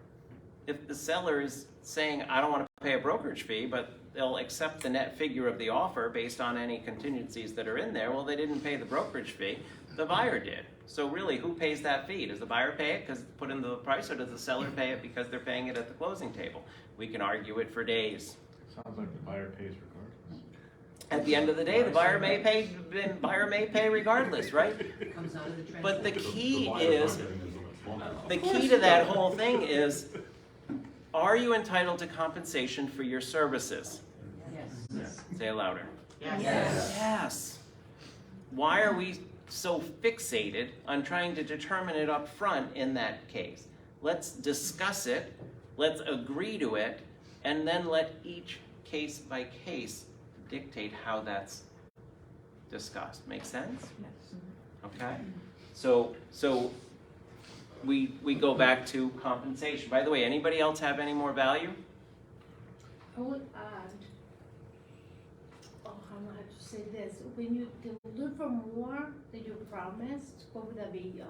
If the seller is saying, I don't want to pay a brokerage fee, but they'll accept the net figure of the offer based on any contingencies that are in there, well, they didn't pay the brokerage fee, the buyer did. So really, who pays that fee? Does the buyer pay it because it's put into the price, or does the seller pay it because they're paying it at the closing table? We can argue it for days. Sounds like the buyer pays regardless. At the end of the day, the buyer may pay regardless, right? Comes out of the transfer. But the key buyer's not is, getting his own money. the key to that whole thing is, are you entitled to compensation for your services? Yes. Say it louder. Yes. Yes. Why are we so fixated on trying to determine it up front in that case? Let's discuss it, let's agree to it, and then let each case by case dictate how that's discussed. Make sense? Okay? So we go back to compensation. By the way, anybody else have any more value? I would add, how am I to say this? When you deliver more than you promised, what would that be?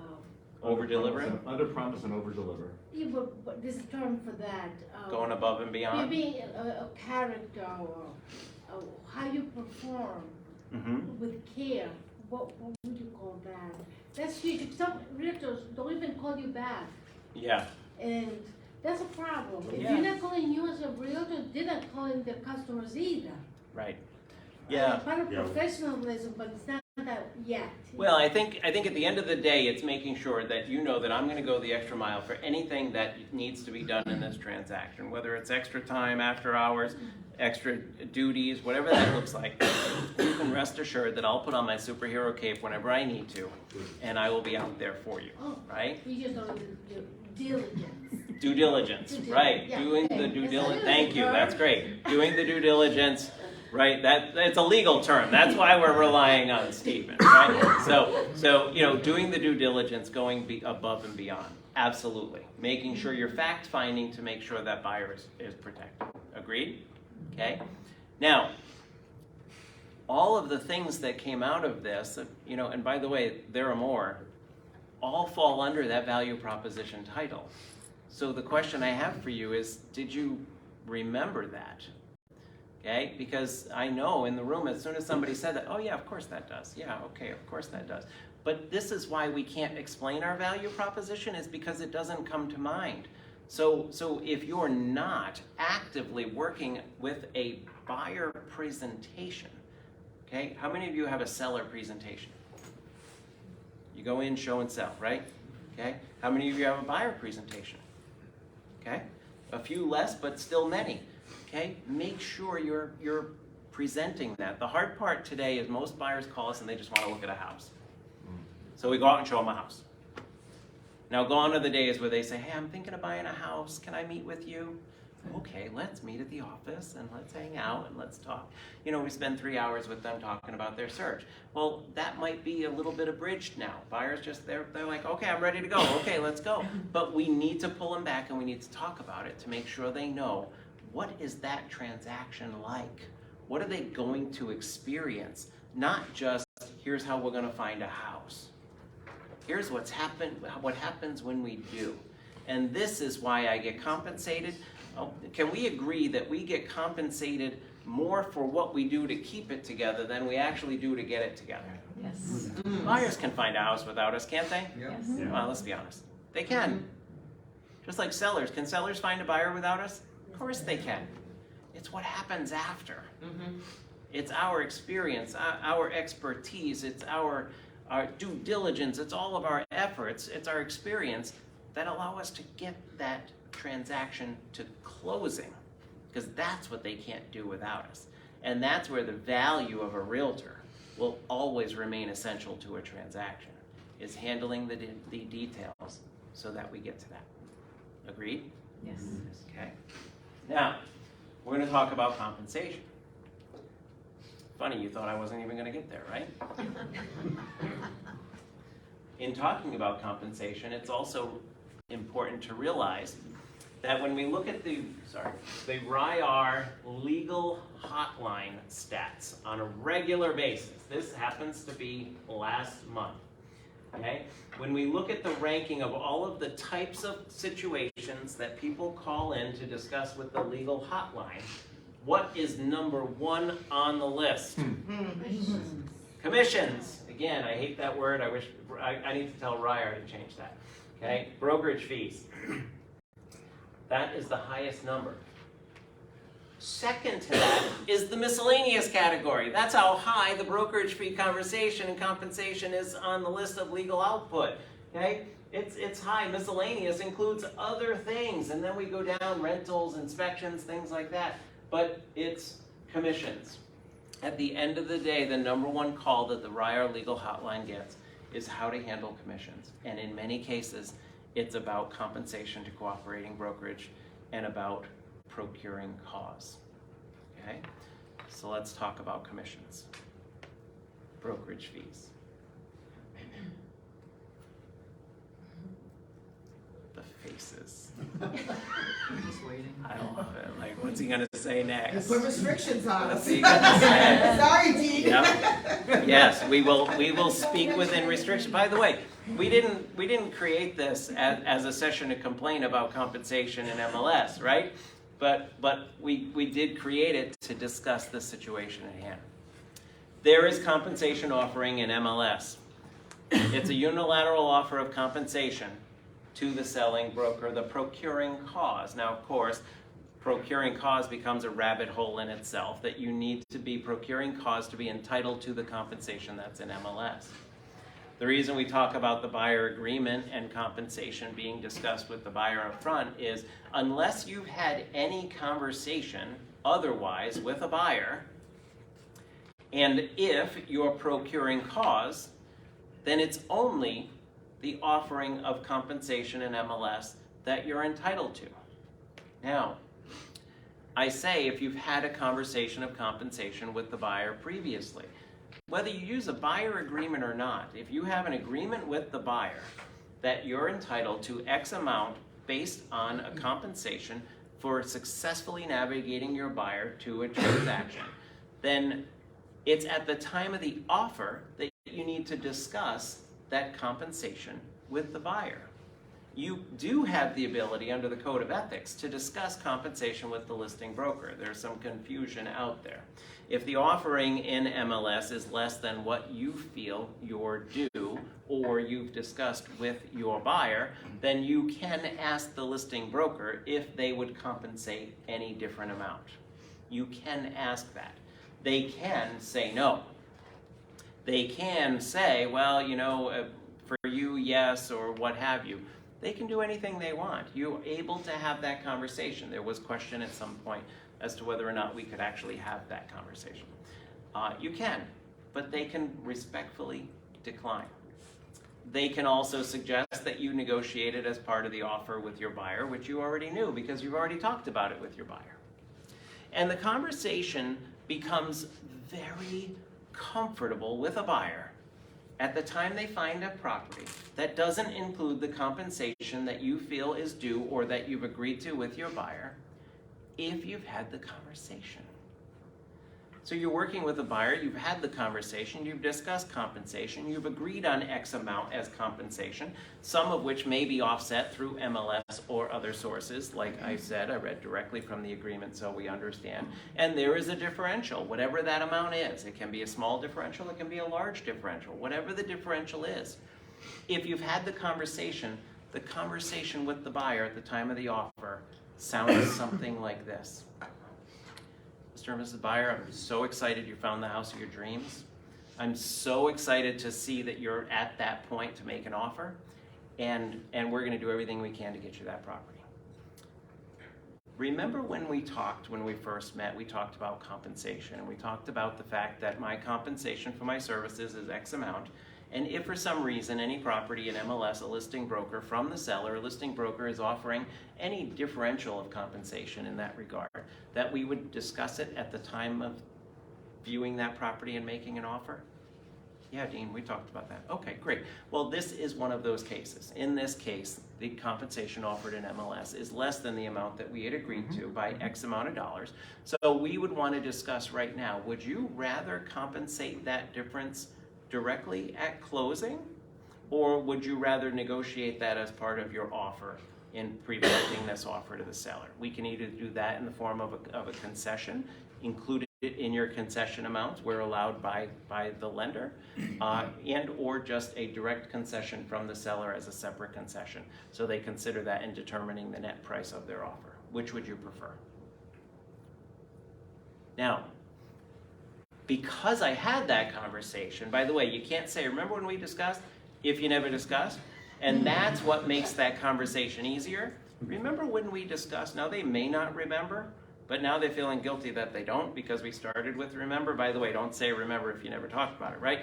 Over-delivering? Under promise and over deliver. Yeah, but there's a term for that. Going above and beyond? Maybe a character or how you perform Mm-hmm. with care. What would you call that? That's huge. Some realtors don't even call you back. Yeah. And that's a problem. If Yeah. you're not calling you as a realtor, they're not calling their customers either. Right. Yeah. It's part of Yeah. professionalism, but it's not that yet. Well, I think at the end of the day, it's making sure that you know that I'm going to go the extra mile for anything that needs to be done in this transaction, whether it's extra time, after hours, extra duties, whatever that looks like. You can rest assured that I'll put on my superhero cape whenever I need to, and I will be out there for you, Oh, right? we just don't do diligence. Due diligence, Due right? yeah, Doing okay. the due That's diligence. a Thank you. term. That's great. Doing the due diligence, right? It's a legal term. That's why we're relying on Stephen, right? So doing the due diligence, going above and beyond, absolutely. Making sure you're fact finding to make sure that buyer is protected. Agreed? Okay. Now, all of the things that came out of this, and by the way, there are more, all fall under that value proposition title. So the question I have for you is, did you remember that? Okay, because I know in the room, as soon as somebody said that, oh yeah, of course that does. Yeah, okay, of course that does. But this is why we can't explain our value proposition, is because it doesn't come to mind. So if you're not actively working with a buyer presentation, okay, how many of you have a seller presentation? You go in, show and sell, right? Okay, how many of you have a buyer presentation? Okay, a few less, but still many. Okay, make sure you're presenting that. The hard part today is most buyers call us and they just want to look at a house. So we go out and show them a house. Now gone are the days where they say, hey, I'm thinking of buying a house. Can I meet with you? Okay, let's meet at the office and let's hang out and let's talk. We spend 3 hours with them talking about their search. Well, that might be a little bit abridged now. Buyers they're like, okay, I'm ready to go. Okay, let's go. But we need to pull them back and we need to talk about it to make sure they know, what is that transaction like? What are they going to experience? Not just, here's how we're gonna find a house. Here's what happens when we do. And this is why I get compensated. Can we agree that we get compensated more for what we do to keep it together than we actually do to get it together? Yes. Buyers can find a house without us, can't they? Yes. Yeah. Well, let's be honest. They can. Just like sellers. Can sellers find a buyer without us? Of course they can. It's what happens after. Mm-hmm. It's our experience, our expertise, it's our due diligence, it's all of our efforts, it's our experience that allow us to get that transaction to closing, because that's what they can't do without us. And that's where the value of a realtor will always remain essential to a transaction, is handling the details so that we get to that. Agreed? Yes. Okay. Now, we're gonna talk about compensation. Funny, you thought I wasn't even gonna get there, right? In talking about compensation, it's also important to realize that when we look at the KWAOR legal hotline stats on a regular basis, this happens to be last month, okay? When we look at the ranking of all of the types of situations that people call in to discuss with the legal hotline, what is number one on the list? Commissions. Again, I hate that word. I wish I need to tell Ryar to change that. Okay? Brokerage fees. That is the highest number. Second to that is the miscellaneous category. That's how high the brokerage fee conversation and compensation is on the list of legal output. Okay? It's high. Miscellaneous includes other things, and then we go down rentals, inspections, things like that. But it's commissions. At the end of the day, the number one call that the RIAR legal hotline gets is how to handle commissions. And in many cases, it's about compensation to cooperating brokerage and about procuring cause. Okay? So let's talk about commissions. Brokerage fees. The faces. Just waiting. I love it. Like, what's he gonna say next? Put restrictions on What's us. he gonna say? Sorry, Dee. Yep. Yes, we will speak within restriction. By the way, we didn't create this as a session to complain about compensation in MLS, right? But we did create it to discuss the situation at hand. There is compensation offering in MLS. It's a unilateral offer of compensation to the selling broker, the procuring cause. Now, of course, procuring cause becomes a rabbit hole in itself, that you need to be procuring cause to be entitled to the compensation that's in MLS. The reason we talk about the buyer agreement and compensation being discussed with the buyer up front is unless you've had any conversation otherwise with a buyer, and if you're procuring cause, then it's only the offering of compensation in MLS that you're entitled to. Now, I say if you've had a conversation of compensation with the buyer previously, whether you use a buyer agreement or not, if you have an agreement with the buyer that you're entitled to X amount based on a compensation for successfully navigating your buyer to a transaction, then it's at the time of the offer that you need to discuss that compensation with the buyer. You do have the ability under the Code of Ethics to discuss compensation with the listing broker. There's some confusion out there. If the offering in MLS is less than what you feel you're due or you've discussed with your buyer, then you can ask the listing broker if they would compensate any different amount. You can ask that. They can say no. They can say, well, you know, for you, yes, or what have you. They can do anything they want. You're able to have that conversation. There was question at some point as to whether or not we could actually have that conversation. You can, but they can respectfully decline. They can also suggest that you negotiate it as part of the offer with your buyer, which you already knew because you've already talked about it with your buyer. And the conversation becomes very comfortable with a buyer at the time they find a property that doesn't include the compensation that you feel is due or that you've agreed to with your buyer, if you've had the conversation. So you're working with a buyer, you've had the conversation, you've discussed compensation, you've agreed on X amount as compensation, some of which may be offset through MLS or other sources. Like I said, I read directly from the agreement so we understand. And there is a differential, whatever that amount is. It can be a small differential, it can be a large differential, whatever the differential is. If you've had the conversation with the buyer at the time of the offer sounds something like this. Mr. and Mrs. Buyer, I'm so excited you found the house of your dreams. I'm so excited to see that you're at that point to make an offer, and we're going to do everything we can to get you that property. Remember when we first met, we talked about compensation, and we talked about the fact that my compensation for my services is X amount, And if for some reason any property in MLS, a listing broker from the seller, a listing broker is offering any differential of compensation in that regard, that we would discuss it at the time of viewing that property and making an offer? Yeah, Dean, we talked about that. Okay, great. Well, this is one of those cases. In this case, the compensation offered in MLS is less than the amount that we had agreed to by X amount of dollars. So we would want to discuss right now, would you rather compensate that difference directly at closing, or would you rather negotiate that as part of your offer in presenting this offer to the seller? We can either do that in the form of a concession, included in your concession amounts where allowed by the lender, and or just a direct concession from the seller as a separate concession. So they consider that in determining the net price of their offer. Which would you prefer? Now, because I had that conversation, by the way, you can't say, remember when we discussed, if you never discussed? And that's what makes that conversation easier. Remember when we discussed? Now they may not remember, but now they're feeling guilty that they don't because we started with remember. By the way, don't say remember if you never talked about it, right?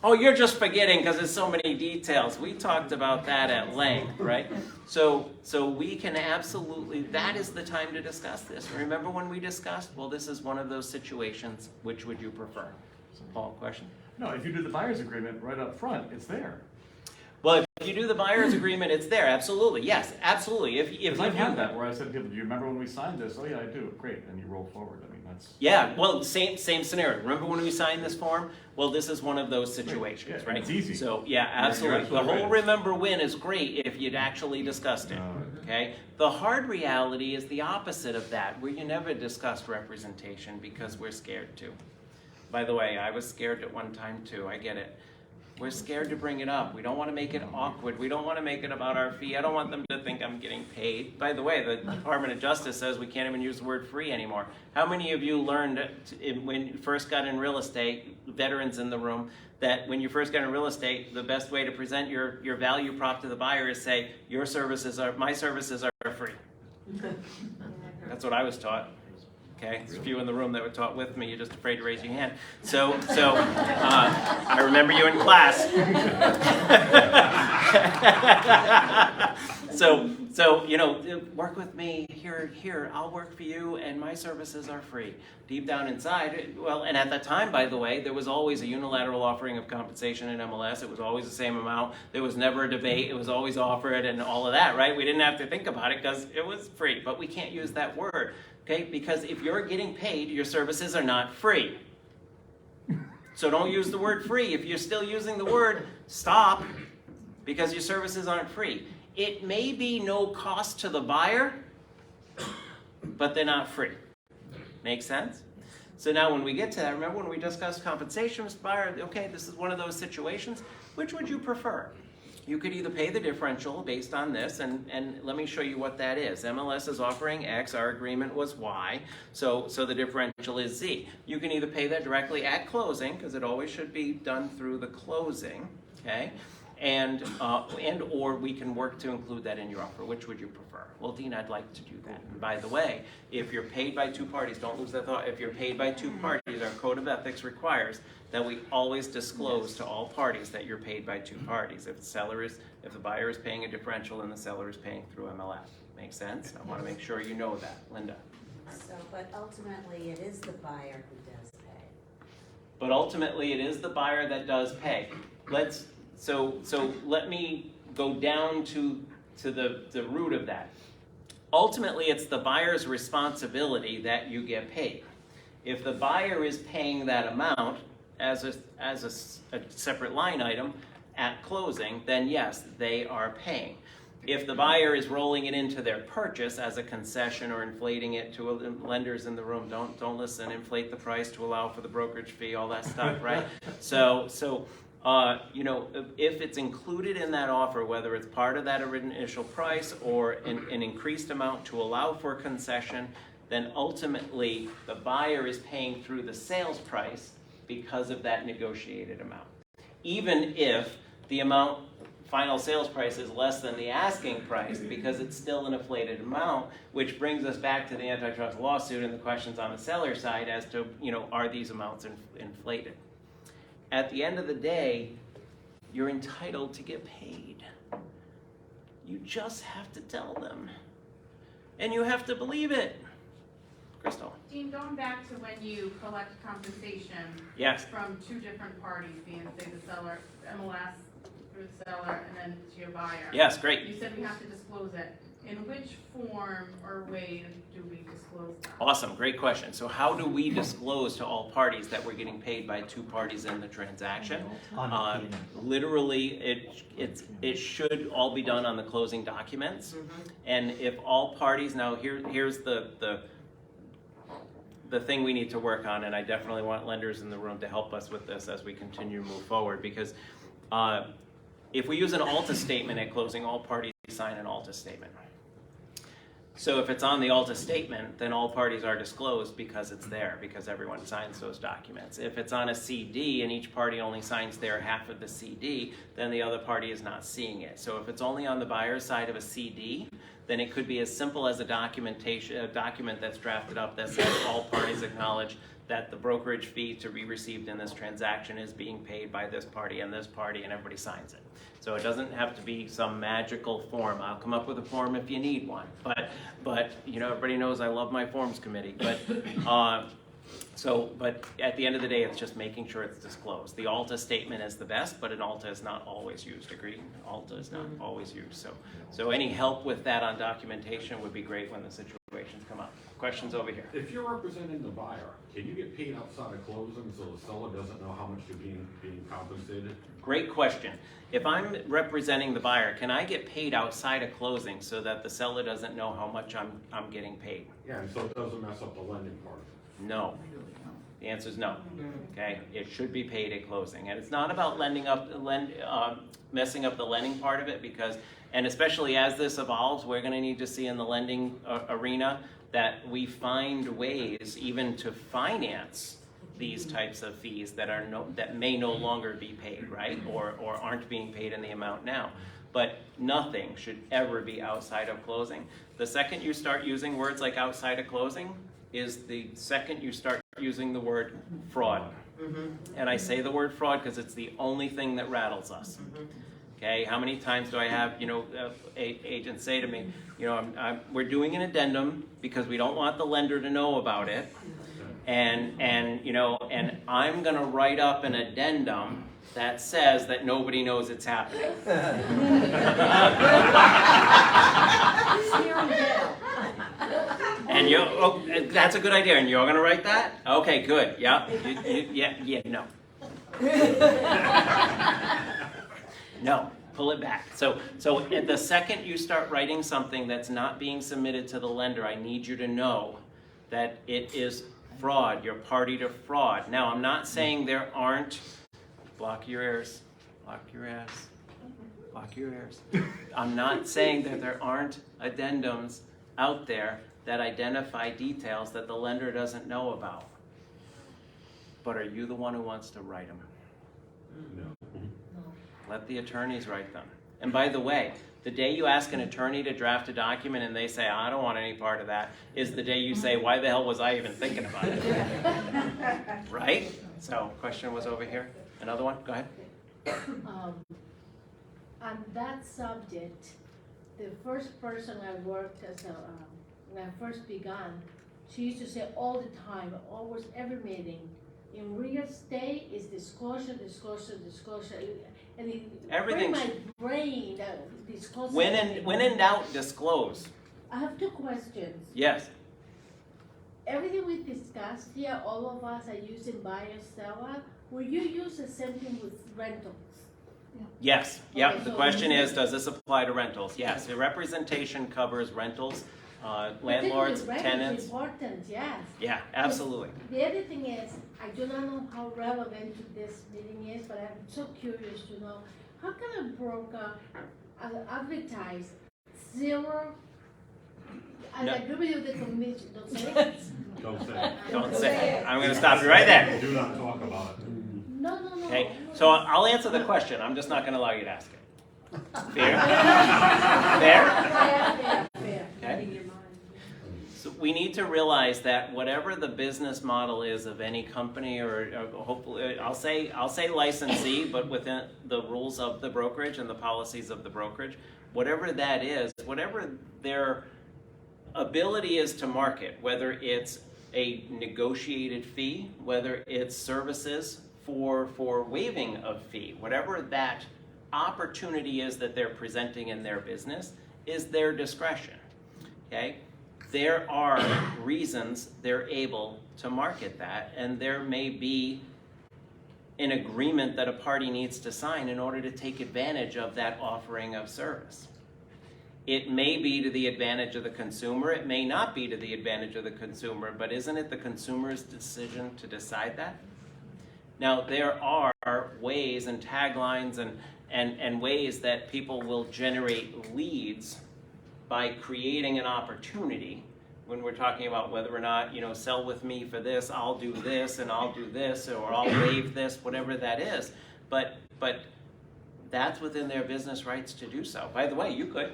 Oh, you're just forgetting because there's so many details. We talked about that at length, right? So we can absolutely, that is the time to discuss this. Remember when we discussed? Well, this is one of those situations. Which would you prefer? Paul, question? No, if you do the buyer's agreement right up front, it's there. Well, if you do the buyer's agreement, it's there. Absolutely. Yes, absolutely. If I've had that where I said to people, do you remember when we signed this? Oh yeah, I do. Great. And you roll forward. I mean, that's... Yeah, well, same scenario. Remember when we signed this form? Well, this is one of those situations, Yeah, right? it's easy. So, yeah, absolutely. The whole remember when is great if you'd actually discussed it, okay? The hard reality is the opposite of that, where you never discussed representation because we're scared to. By the way, I was scared at one time too. I get it. We're scared to bring it up. We don't want to make it awkward. We don't want to make it about our fee. I don't want them to think I'm getting paid. By the way, the Department of Justice says we can't even use the word free anymore. How many of you learned when you first got in real estate, veterans in the room, that when you first got in real estate, the best way to present your value prop to the buyer is say, my services are free. That's what I was taught. Okay, there's a few in the room that were taught with me. You're just afraid to raise your hand. So I remember you in class. so you know, work with me here. I'll work for you, and my services are free. Deep down inside, well, and at that time, by the way, there was always a unilateral offering of compensation in MLS. It was always the same amount. There was never a debate. It was always offered, and all of that, right? We didn't have to think about it because it was free. But we can't use that word. Okay, because if you're getting paid, your services are not free. So don't use the word free. If you're still using the word, stop, because your services aren't free. It may be no cost to the buyer, but they're not free. Make sense? So now when we get to that, remember when we discussed compensation with the buyer, okay, this is one of those situations. Which would you prefer? You could either pay the differential based on this, and let me show you what that is. MLS is offering X, our agreement was Y, so the differential is Z. You can either pay that directly at closing, because it always should be done through the closing, okay? And or we can work to include that in your offer. Which would you prefer? Well, Dean, I'd like to do that. And by the way, if you're paid by two parties, don't lose that thought. If you're paid by two parties, our code of ethics requires that we always disclose to all parties that you're paid by two parties. If the buyer is paying a differential and the seller is paying through MLS. Make sense? I want to make sure you know that. Linda. So, but ultimately it is the buyer who does pay. But ultimately it is the buyer that does pay. So let me go down to the root of that. Ultimately, it's the buyer's responsibility that you get paid. If the buyer is paying that amount as a separate line item at closing, then yes, they are paying. If the buyer is rolling it into their purchase as a concession or inflating it to lenders in the room, don't listen, inflate the price to allow for the brokerage fee, all that stuff, right? So you know, if it's included in that offer, whether it's part of that initial price or an increased amount to allow for concession, then ultimately the buyer is paying through the sales price because of that negotiated amount. Even if the final sales price is less than the asking price, because it's still an inflated amount, which brings us back to the antitrust lawsuit and the questions on the seller side as to, you know, are these amounts inflated? at the end of the day, you're entitled to get paid. You just have to tell them. And you have to believe it. Crystal. Dean, going back to when you collect compensation Yes. from two different parties, being say the seller, MLS through the seller, and then to your buyer. Yes, great. You said we have to disclose it. In which form or way do we disclose that? Awesome, great question. So how do we disclose to all parties that we're getting paid by two parties in the transaction? On Literally, it should all be done on the closing documents. And if all parties, now here's the thing we need to work on, and I definitely want lenders in the room to help us with this as we continue to move forward, because if we use an ALTA statement at closing, all parties sign an ALTA statement. So if it's on the ALTA statement, then all parties are disclosed because it's there, because everyone signs those documents. If it's on a CD and each party only signs their half of the CD, then the other party is not seeing it. So if it's only on the buyer's side of a CD, then it could be as simple as a document that's drafted up that says all parties acknowledge that the brokerage fee to be received in this transaction is being paid by this party, and everybody signs it. So it doesn't have to be some magical form. I'll come up with a form if you need one. But you know, everybody knows I love my forms committee. But at the end of the day, it's just making sure it's disclosed. The ALTA statement is the best, but an ALTA is not always used. Agreed? ALTA is not always used. So any help with that on documentation would be great when the situations come up. Questions over here? If you're representing the buyer, can you get paid outside of closing so the seller doesn't know how much you're being compensated? Great question. If I'm representing the buyer, can I get paid outside of closing so that the seller doesn't know how much I'm getting paid? Yeah, and so it doesn't mess up the lending part. No. The answer is no. Okay, it should be paid at closing, and it's not about messing up the lending part of it, because, and especially as this evolves, we're going to need to see in the lending arena that we find ways even to finance these types of fees that may no longer be paid, right, or aren't being paid in the amount now. But nothing should ever be outside of closing. The second you start using words like outside of closing is the second you start using the word fraud. And I say the word fraud because it's the only thing that rattles us. Okay, how many times do I have, agents say to me, we're doing an addendum because we don't want the lender to know about it, and I'm going to write up an addendum that says that nobody knows it's happening. And that's a good idea, and you're going to write that? Okay, good. Yeah, no. No, pull it back. So at the second you start writing something that's not being submitted to the lender, I need you to know that it is fraud. You're party to fraud. Now, I'm not saying there aren't, block your ears, block your ass, block your ears. I'm not saying that there aren't addendums out there that identify details that the lender doesn't know about. But are you the one who wants to write them? No. Let the attorneys write them. And by the way, the day you ask an attorney to draft a document and they say, I don't want any part of that, is the day you say, why the hell was I even thinking about it? Right? So, question was over here. Another one? Go ahead. On that subject, the first person I worked as when I first began, she used to say all the time, almost every meeting, in real estate is disclosure. And it Everything's my brain disclosure. when in doubt, disclose. I have two questions. Yes. Everything we discussed here, all of us are using buyer seller. Will you use the same thing with rentals? Yes. Yep. Okay, The so question is, does this apply to rentals? Yes. The representation covers rentals, landlords, tenants. Important, yes. Yeah, absolutely. The other thing is, I do not know how relevant to this meeting is, but I'm so curious to know, how can a broker advertise zero? I agree with the commission, don't say it. Don't say it. Don't say it. I'm going to stop you right there. Do not talk about it. No. Okay, so I'll answer the question. I'm just not going to allow you to ask it. Fair? Fair? Fair. Okay. So we need to realize that whatever the business model is of any company, or hopefully, I'll say licensee, but within the rules of the brokerage and the policies of the brokerage, whatever that is, whatever their ability is to market, whether it's a negotiated fee, whether it's services for waiving of fee, whatever that opportunity is that they're presenting in their business is their discretion, okay? There are reasons they're able to market that, and there may be an agreement that a party needs to sign in order to take advantage of that offering of service. It may be to the advantage of the consumer, it may not be to the advantage of the consumer, but isn't it the consumer's decision to decide that? Now, there are ways and taglines and ways that people will generate leads by creating an opportunity when we're talking about whether or not, sell with me for this, I'll do this, and I'll do this, or I'll waive this, whatever that is. But that's within their business rights to do so. By the way, you could.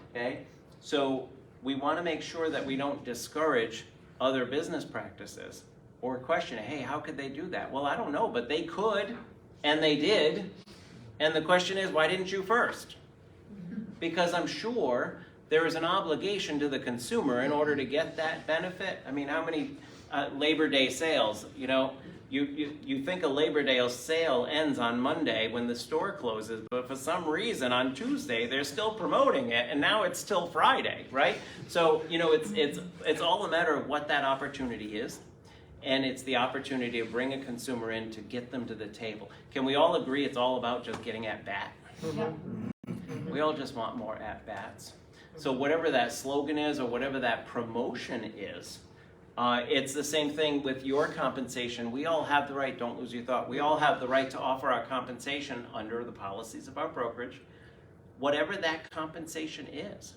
Okay? So we want to make sure that we don't discourage other business practices or question, hey, how could they do that? Well, I don't know, but they could, and they did. And the question is, why didn't you first? Because I'm sure there is an obligation to the consumer in order to get that benefit. I mean, how many Labor Day sales, you think a Labor Day sale ends on Monday when the store closes, but for some reason on Tuesday they're still promoting it, and now it's still Friday, right? So, it's all a matter of what that opportunity is. And it's the opportunity to bring a consumer in to get them to the table. Can we all agree it's all about just getting at bat? Yep. We all just want more at bats. So whatever that slogan is or whatever that promotion is, it's the same thing with your compensation. We all have the right, don't lose your thought, we all have the right to offer our compensation under the policies of our brokerage, whatever that compensation is.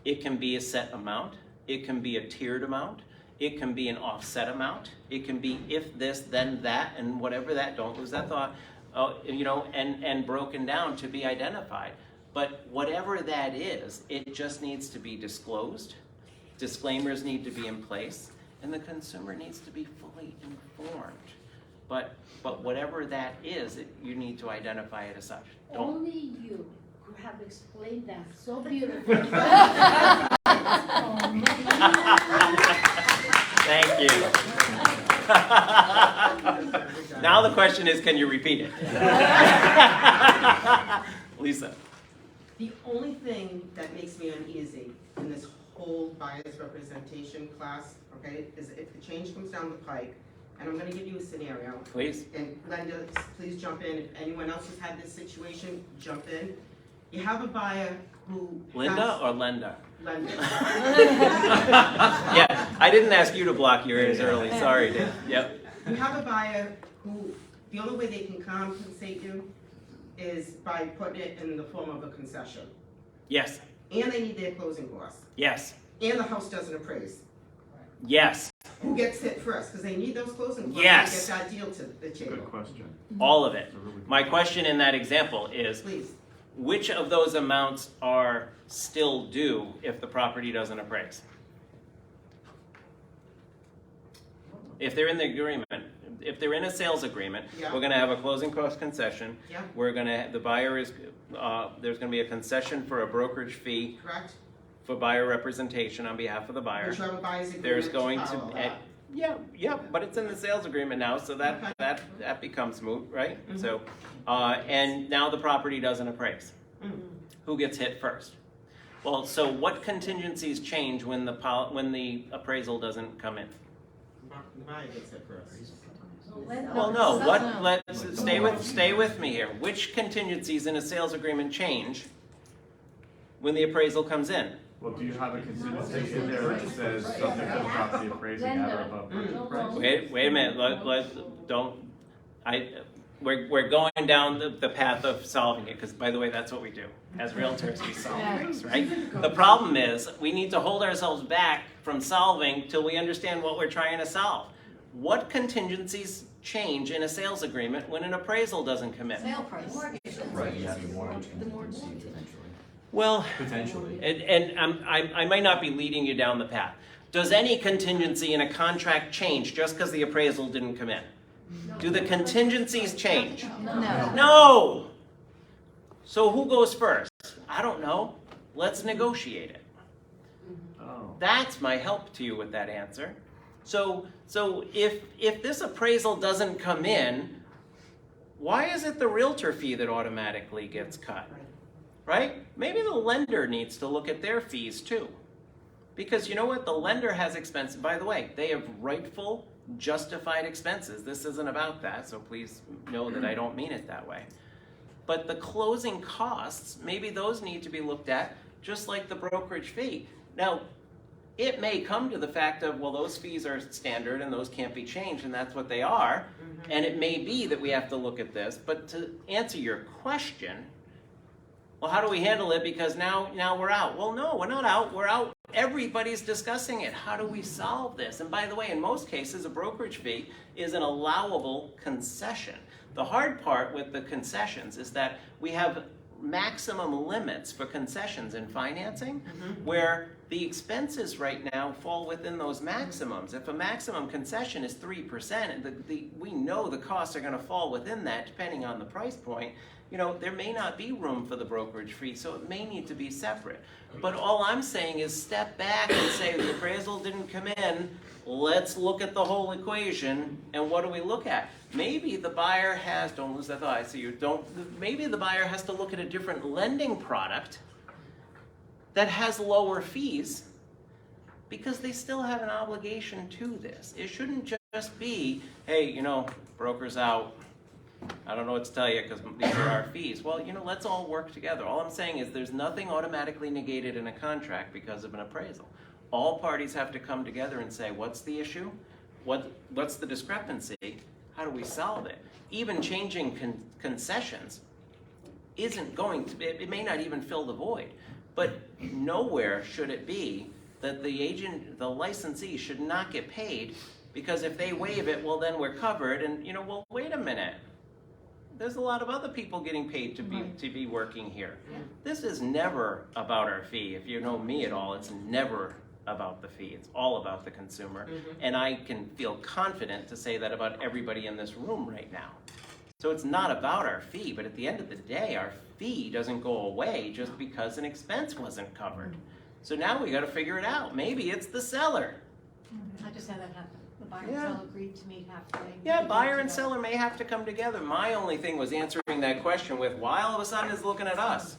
It can be a set amount, it can be a tiered amount, it can be an offset amount. It can be if this, then that, and whatever that, don't lose that thought, and broken down to be identified. But whatever that is, it just needs to be disclosed. Disclaimers need to be in place, and the consumer needs to be fully informed. But whatever that is, you need to identify it as such. Only you could have explained that so beautifully. Thank you. Now the question is, can you repeat it? Lisa. The only thing that makes me uneasy in this whole bias representation class, okay, is if the change comes down the pike, and I'm gonna give you a scenario. Please. And Linda, please jump in. If anyone else has had this situation, jump in. You have a buyer who Linda or Lenda? Linda. Yeah, I didn't ask you to block your ears early. Sorry, Dave. Yep. You have a buyer who, the only way they can compensate you is by putting it in the form of a concession. Yes. And they need their closing costs. Yes. And the house doesn't appraise. Yes. Who gets hit first? Because they need those closing costs Yes. to get that deal to the table. Good question. All of it. My question in that example is, Please. which of those amounts are still due if the property doesn't appraise? If they're in the agreement, if they're in a sales agreement, Yeah. we're gonna have a closing cost concession. Yeah. The buyer is, there's gonna be a concession for a brokerage fee Correct? for buyer representation on behalf of the buyer. Whichever buyer's agreement There's going to, follow that. yeah, but it's in the sales agreement now, so that becomes moot, right? Mhm. So, and now the property doesn't appraise. Mhm. Who gets hit first? Well, so what contingencies change when the appraisal doesn't come in? The buyer gets hit first. Well, no, let's stay with me here. Which contingencies in a sales agreement change when the appraisal comes in? Well, do you have a contingency in there that says subject to the property appraising at or above purchase price? Wait a minute, we're going down the path of solving it, because by the way, that's what we do. As realtors, we solve things, right? The problem is, we need to hold ourselves back from solving till we understand what we're trying to solve. What contingencies change in a sales agreement when an appraisal doesn't come in? Sale price. Right, you have your mortgage contingency eventually. Well, Potentially. and I might not be leading you down the path. Does any contingency in a contract change just because the appraisal didn't come in? Do the contingencies change? No. No! So who goes first? I don't know. Let's negotiate it. Oh. That's my help to you with that answer. So if this appraisal doesn't come in, why is it the realtor fee that automatically gets cut? Right? Maybe the lender needs to look at their fees too. Because you know what? The lender has expenses. By the way, they have rightful, justified expenses. This isn't about that, so please know that I don't mean it that way. But the closing costs, maybe those need to be looked at, just like the brokerage fee. Now, it may come to the fact of, well, those fees are standard and those can't be changed, and that's what they are. And it may be that we have to look at this. But to answer your question, well, how do we handle it? Because now we're out. Well, no, we're not out. We're out. Everybody's discussing it. How do we solve this? And by the way, in most cases, a brokerage fee is an allowable concession. The hard part with the concessions is that we have maximum limits for concessions in financing, where the expenses right now fall within those maximums. If a maximum concession is 3%, we know the costs are going to fall within that depending on the price point. You know, there may not be room for the brokerage fee, so it may need to be separate. But all I'm saying is step back and say the appraisal didn't come in. Let's look at the whole equation, and what do we look at? Maybe the buyer has, don't lose that thought, I see you, maybe the buyer has to look at a different lending product that has lower fees because they still have an obligation to this. It shouldn't just be, hey, you know, broker's out. I don't know what to tell you because these are our fees. Well, you know, let's all work together. All I'm saying is there's nothing automatically negated in a contract because of an appraisal. All parties have to come together and say, what's the issue? What's the discrepancy? How do we solve it? Even changing concessions isn't going to, it may not even fill the void, but nowhere should it be that the licensee should not get paid because if they waive it, well, then we're covered. And, you know, well, wait a minute. There's a lot of other people getting paid to be working here. Yeah. This is never about our fee. If you know me at all, it's never about the fee. It's all about the consumer. And I can feel confident to say that about everybody in this room right now. So it's not about our fee, but at the end of the day, our fee doesn't go away just because an expense wasn't covered. So now we got to figure it out. Maybe it's the seller. I just had that happen. The buyer and seller agreed to meet halfway. Yeah, buyer and seller may have to come together. My only thing was answering that question with why all of a sudden is looking at us.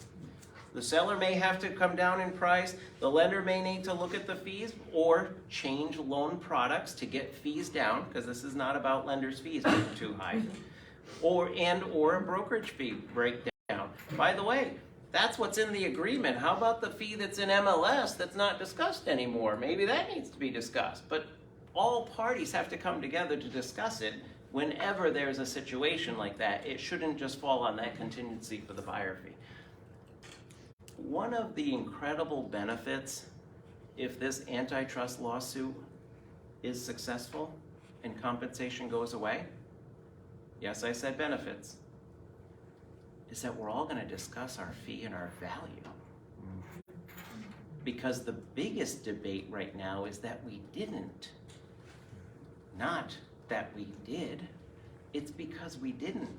The seller may have to come down in price. The lender may need to look at the fees or change loan products to get fees down, because this is not about lenders' fees being too high, or a brokerage fee breakdown. By the way, that's what's in the agreement. How about the fee that's in MLS that's not discussed anymore? Maybe that needs to be discussed. But all parties have to come together to discuss it whenever there's a situation like that. It shouldn't just fall on that contingency for the buyer fee. One of the incredible benefits, if this antitrust lawsuit is successful and compensation goes away, yes, I said benefits, is that we're all going to discuss our fee and our value. Because the biggest debate right now is that we didn't. Not that we did. It's because we didn't.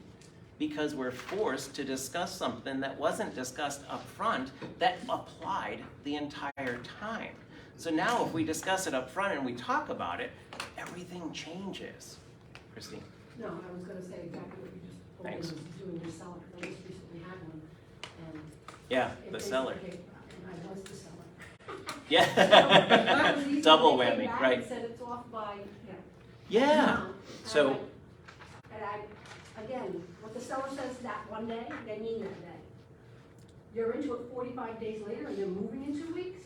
Because we're forced to discuss something that wasn't discussed up front that applied the entire time. So now if we discuss it up front and we talk about it, everything changes. Christine? No, I was going to say exactly what you just told me. Thanks. I was doing your seller, because I just recently had one. And Yeah, it the seller. basically- I was the seller. Yeah. Double They came whammy, back right. and said it's off by, Yeah. So, again, what the seller says that one day, they mean that day. You're into it 45 days later and you're moving in 2 weeks?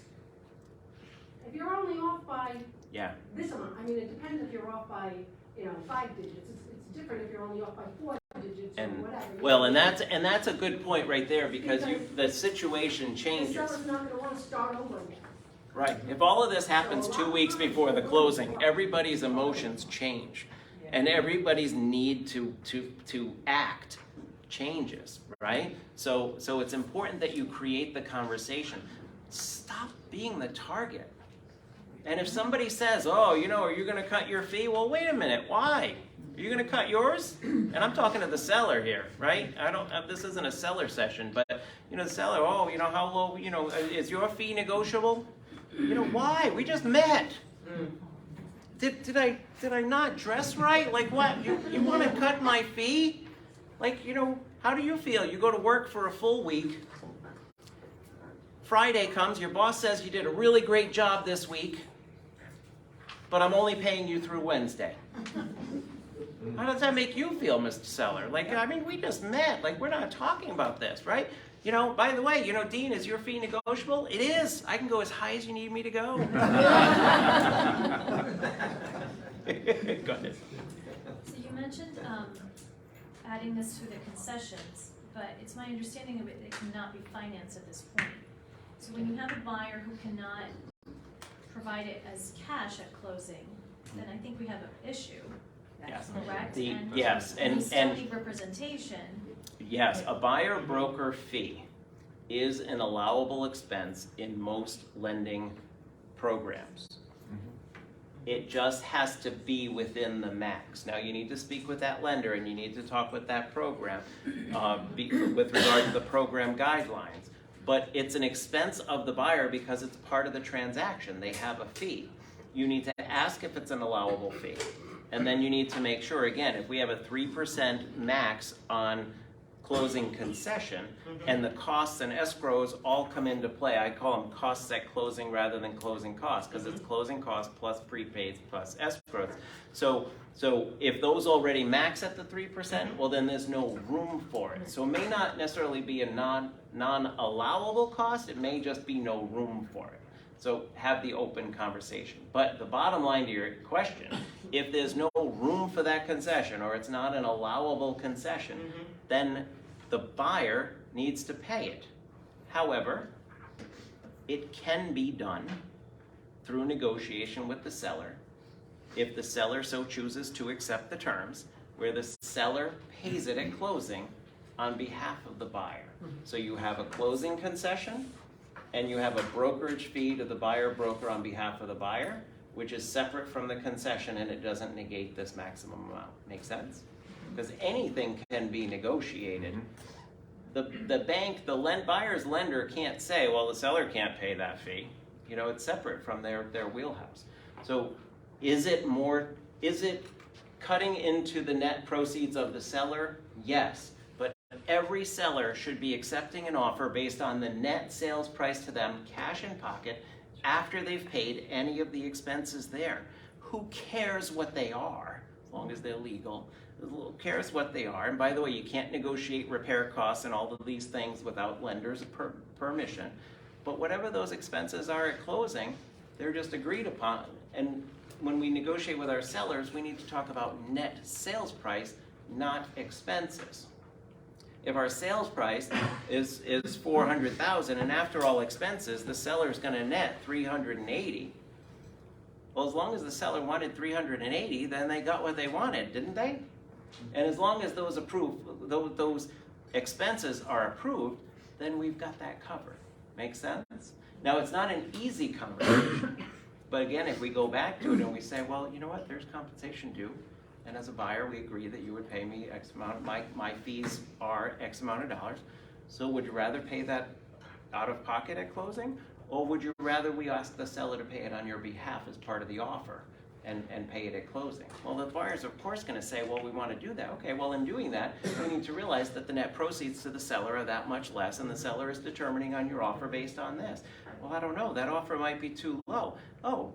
If you're only off by yeah. this amount, I mean, it depends if you're off by, 5 digits. It's different if you're only off by 4 digits or And whatever. well, and that's a good point right there, because the situation The changes. seller's not gonna wanna start over again. Right. If all of this happens 2 weeks before the closing, everybody's emotions change, and everybody's need to act changes. right? So it's important that you create the conversation. Stop being the target. And if somebody says, oh, you know, are you going to cut your fee? Well, wait a minute. Why? Are you going to cut yours? And I'm talking to the seller here, right? This isn't a seller session, but, you know, the seller, oh, you know, how low, you know, is your fee negotiable? You know, why? We just met. Did I not dress right? Like what? You want to cut my fee? Like, you know, how do you feel? You go to work for a full week. Friday comes, your boss says you did a really great job this week, but I'm only paying you through Wednesday. How does that make you feel, Mr. Seller? Like, I mean, we just met. Like, we're not talking about this, right? You know, by the way, you know, Dean, is your fee negotiable? It is. I can go as high as you need me to go. Go ahead. So you mentioned adding this to the concessions, but it's my understanding of it, it cannot be financed at this point. So when you have a buyer who cannot provide it as cash at closing, then I think we have an issue. Yes. Correct? Yes, and we still need representation. Yes, a buyer broker fee is an allowable expense in most lending programs. It just has to be within the max. Now you need to speak with that lender and you need to talk with that program with regard to the program guidelines. But it's an expense of the buyer because it's part of the transaction. They have a fee. You need to ask if it's an allowable fee. And then you need to make sure, again, if we have a 3% max on closing concession and the costs and escrows all come into play, I call them costs at closing rather than closing costs because it's closing costs plus prepaids plus escrows. So if those already max at the 3%, well then there's no room for it. So it may not necessarily be a non-allowable cost, it may just be no room for it. So have the open conversation. But the bottom line to your question, if there's no room for that concession or it's not an allowable concession, then the buyer needs to pay it. However, it can be done through negotiation with the seller if the seller so chooses to accept the terms, where the seller pays it at closing on behalf of the buyer. So you have a closing concession and you have a brokerage fee to the buyer broker on behalf of the buyer, which is separate from the concession and it doesn't negate this maximum amount. Make sense? Because anything can be negotiated. The bank, the buyer's lender can't say, well, the seller can't pay that fee. You know, it's separate from their wheelhouse. So is it cutting into the net proceeds of the seller? Yes. But every seller should be accepting an offer based on the net sales price to them, cash in pocket, after they've paid any of the expenses there. Who cares what they are, as long as they're legal? Who cares what they are? And by the way, you can't negotiate repair costs and all of these things without lenders' permission. But whatever those expenses are at closing, they're just agreed upon. And when we negotiate with our sellers, we need to talk about net sales price, not expenses. If our sales price is $400,000 and after all expenses, the seller is going to net $380. Well, as long as the seller wanted $380, then they got what they wanted, didn't they? And as long as those expenses are approved, then we've got that covered. Make sense? Now, it's not an easy conversation. But again, if we go back to it and we say, well, you know what, there's compensation due. And as a buyer, we agree that you would pay me X amount, my fees are X amount of dollars. So would you rather pay that out of pocket at closing? Or would you rather we ask the seller to pay it on your behalf as part of the offer and pay it at closing? Well, the buyer's of course gonna say, well, we wanna do that. Okay, well in doing that, we need to realize that the net proceeds to the seller are that much less and the seller is determining on your offer based on this. Well, I don't know, that offer might be too low. Oh,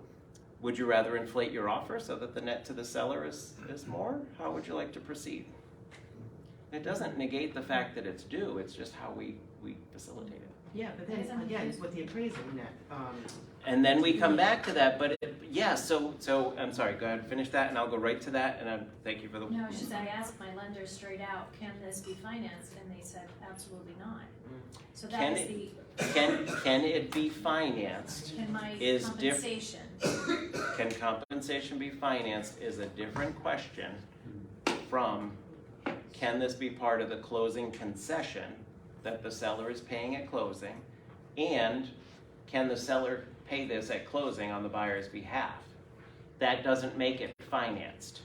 would you rather inflate your offer so that the net to the seller is more? How would you like to proceed? It doesn't negate the fact that it's due, it's just how we facilitate it. Yeah, but then again, with the appraisal net. And then we come back to that, but so I'm sorry, go ahead, finish that and I'll go right to that and thank you for the... No, it's just I asked my lender straight out, can this be financed? And they said, absolutely not. So that is the... Can it be financed? Can my is compensation? Can compensation be financed is a different question from can this be part of the closing concession that the seller is paying at closing? And can the seller pay this at closing on the buyer's behalf? That doesn't make it financed.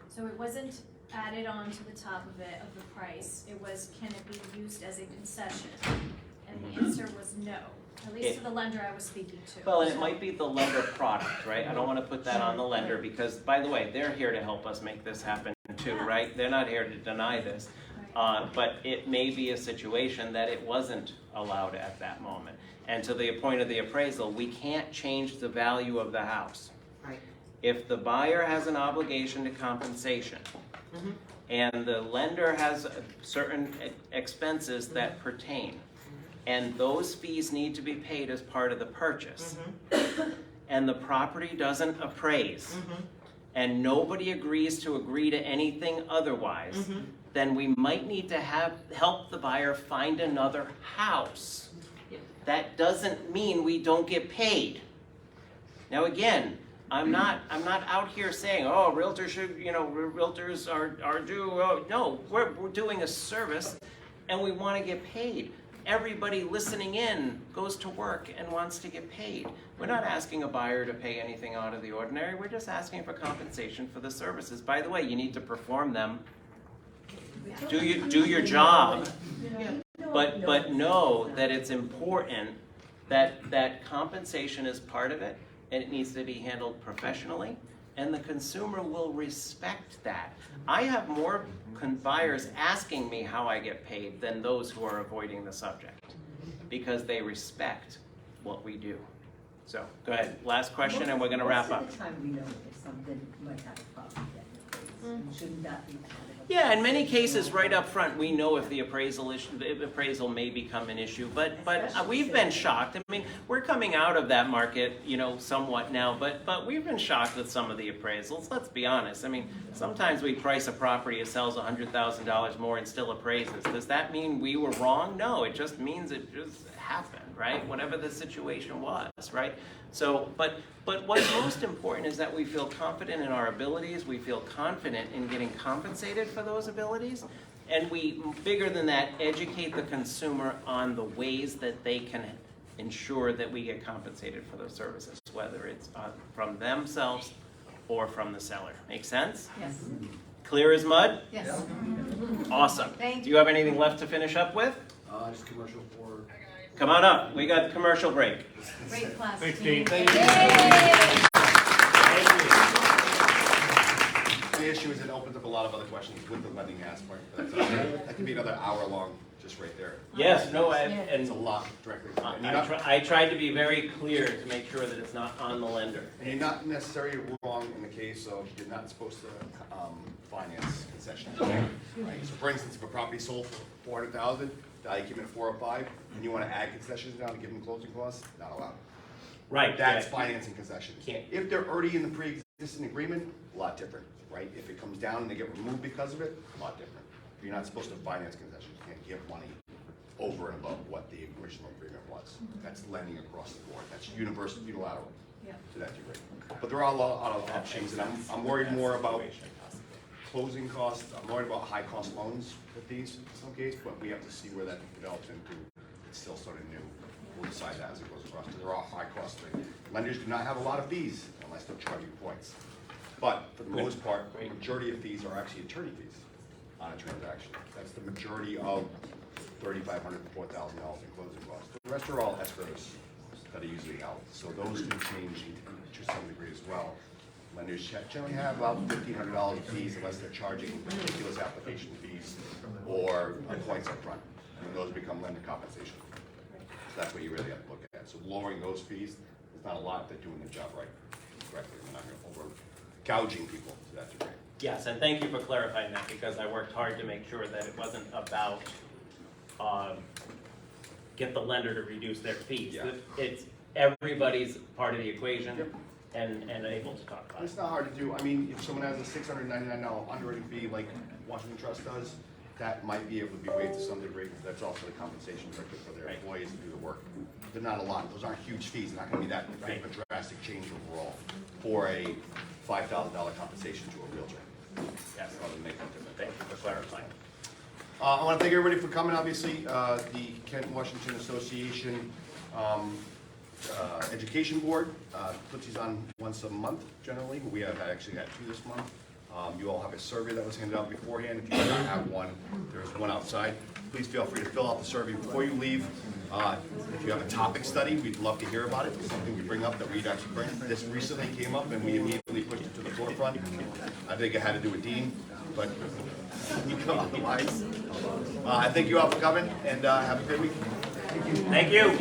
So it wasn't added on to the top of it, of the price, it was, can it be used as a concession? And the answer was no, at least to the lender I was speaking to. Well, and it might be the lender product, right? I don't wanna put that on the lender because, by the way, they're here to help us make this happen too, right? They're not here to deny this. But it may be a situation that it wasn't allowed at that moment. And to the point of the appraisal, we can't change the value of the house. Right. If the buyer has an obligation to compensation, and the lender has certain expenses that pertain, and those fees need to be paid as part of the purchase, and the property doesn't appraise, and nobody agrees to agree to anything otherwise, then we might need to help the buyer find another house. That doesn't mean we don't get paid. Now again, I'm not out here saying, oh, realtors should, realtors are due. Oh, no, we're doing a service and we want to get paid. Everybody listening in goes to work and wants to get paid. We're not asking a buyer to pay anything out of the ordinary. We're just asking for compensation for the services. By the way, you need to perform them. Do your job, but know that it's important that compensation is part of it, and it needs to be handled professionally, and the consumer will respect that. I have more buyers asking me how I get paid than those who are avoiding the subject, because they respect what we do. So, go ahead, last question, and we're gonna wrap up. Most of the time we know if something might have a problem getting appraised, shouldn't that be part of it? Yeah, in many cases, right up front, we know if the appraisal may become an issue, but we've been shocked. I mean, we're coming out of that market, somewhat now, but we've been shocked with some of the appraisals. Let's be honest. I mean, sometimes we price a property, it sells $100,000 more and still appraises. Does that mean we were wrong? No, it just means it just happened, right? Whatever the situation was, right? So, but what's most important is that we feel confident in our abilities, we feel confident in getting compensated for those abilities, and we, bigger than that, educate the consumer on the ways that they can ensure that we get compensated for those services, whether it's from themselves or from the seller. Make sense? Yes. Clear as mud? Yes. Awesome. Thank Do you have anything left to finish up with? Just commercial for... Come on up. We got the commercial break. Great class. Thanks, team. Dean. Thank you. The issue is it opens up a lot of other questions with the lending aspect. That could be another hour long, just right there. Yes, no, It's a lot directly. I tried to be very clear to make sure that it's not on the lender. And you're not necessarily wrong in the case of you're not supposed to finance concessions. Right? So for instance, if a property sold for $400,000, value came in at $405, and you want to add concessions now to give them closing costs, not allowed. Right. That's yeah. financing concessions. Can't. If they're already in the pre-existing agreement, a lot different, right? If it comes down and they get removed because of it, a lot different. You're not supposed to finance concessions. You can't give money over and above what the original agreement was. That's lending across the board. That's unilateral to that degree. But there are a lot of options, and I'm worried more about closing costs. I'm worried about high cost loans with these in some cases, but we have to see where that develops into. It's still sort of new. We'll decide that as it goes across, because there are high cost things. Lenders do not have a lot of fees unless they're charging points. But for the most part, the majority of fees are actually attorney fees on a transaction. That's the majority of $3,500 to $4,000 in closing costs. The rest are all escrows that are usually out. So those do change to some degree as well. Lenders generally have about $1,500 fees unless they're charging ridiculous application fees or points up front. And those become lender compensation. So that's what you really have to look at. So lowering those fees, there's not a lot if they're doing their job right, correctly. We're not going to over gouging people to that degree. Yes, and thank you for clarifying that, because I worked hard to make sure that it wasn't about get the lender to reduce their fees. Yeah. It's everybody's part of the equation. Yep. And able to talk about it. It's not hard to do. I mean, if someone has a $699 underwriting fee like Washington Trust does, that might be able to be waived to some degree, because that's also the compensation structure for their employees to do the work. They're not a lot. Those aren't huge fees. They're not going to be that big of a drastic change overall for a $5,000 compensation to a realtor. Yes, I'll make them different. Thank you for clarifying. I want to thank everybody for coming, obviously. The Kent Washington Association Education Board puts these on once a month generally. We have actually had 2 this month. You all have a survey that was handed out beforehand. If you do not have one, there's one outside. Please feel free to fill out the survey before you leave. If you have a topic study, we'd love to hear about it. Something we bring up that we'd actually bring. This recently came up and we immediately pushed it to the forefront. I think it had to do with Dean, but otherwise. I thank you all for coming and have a great week. Thank you.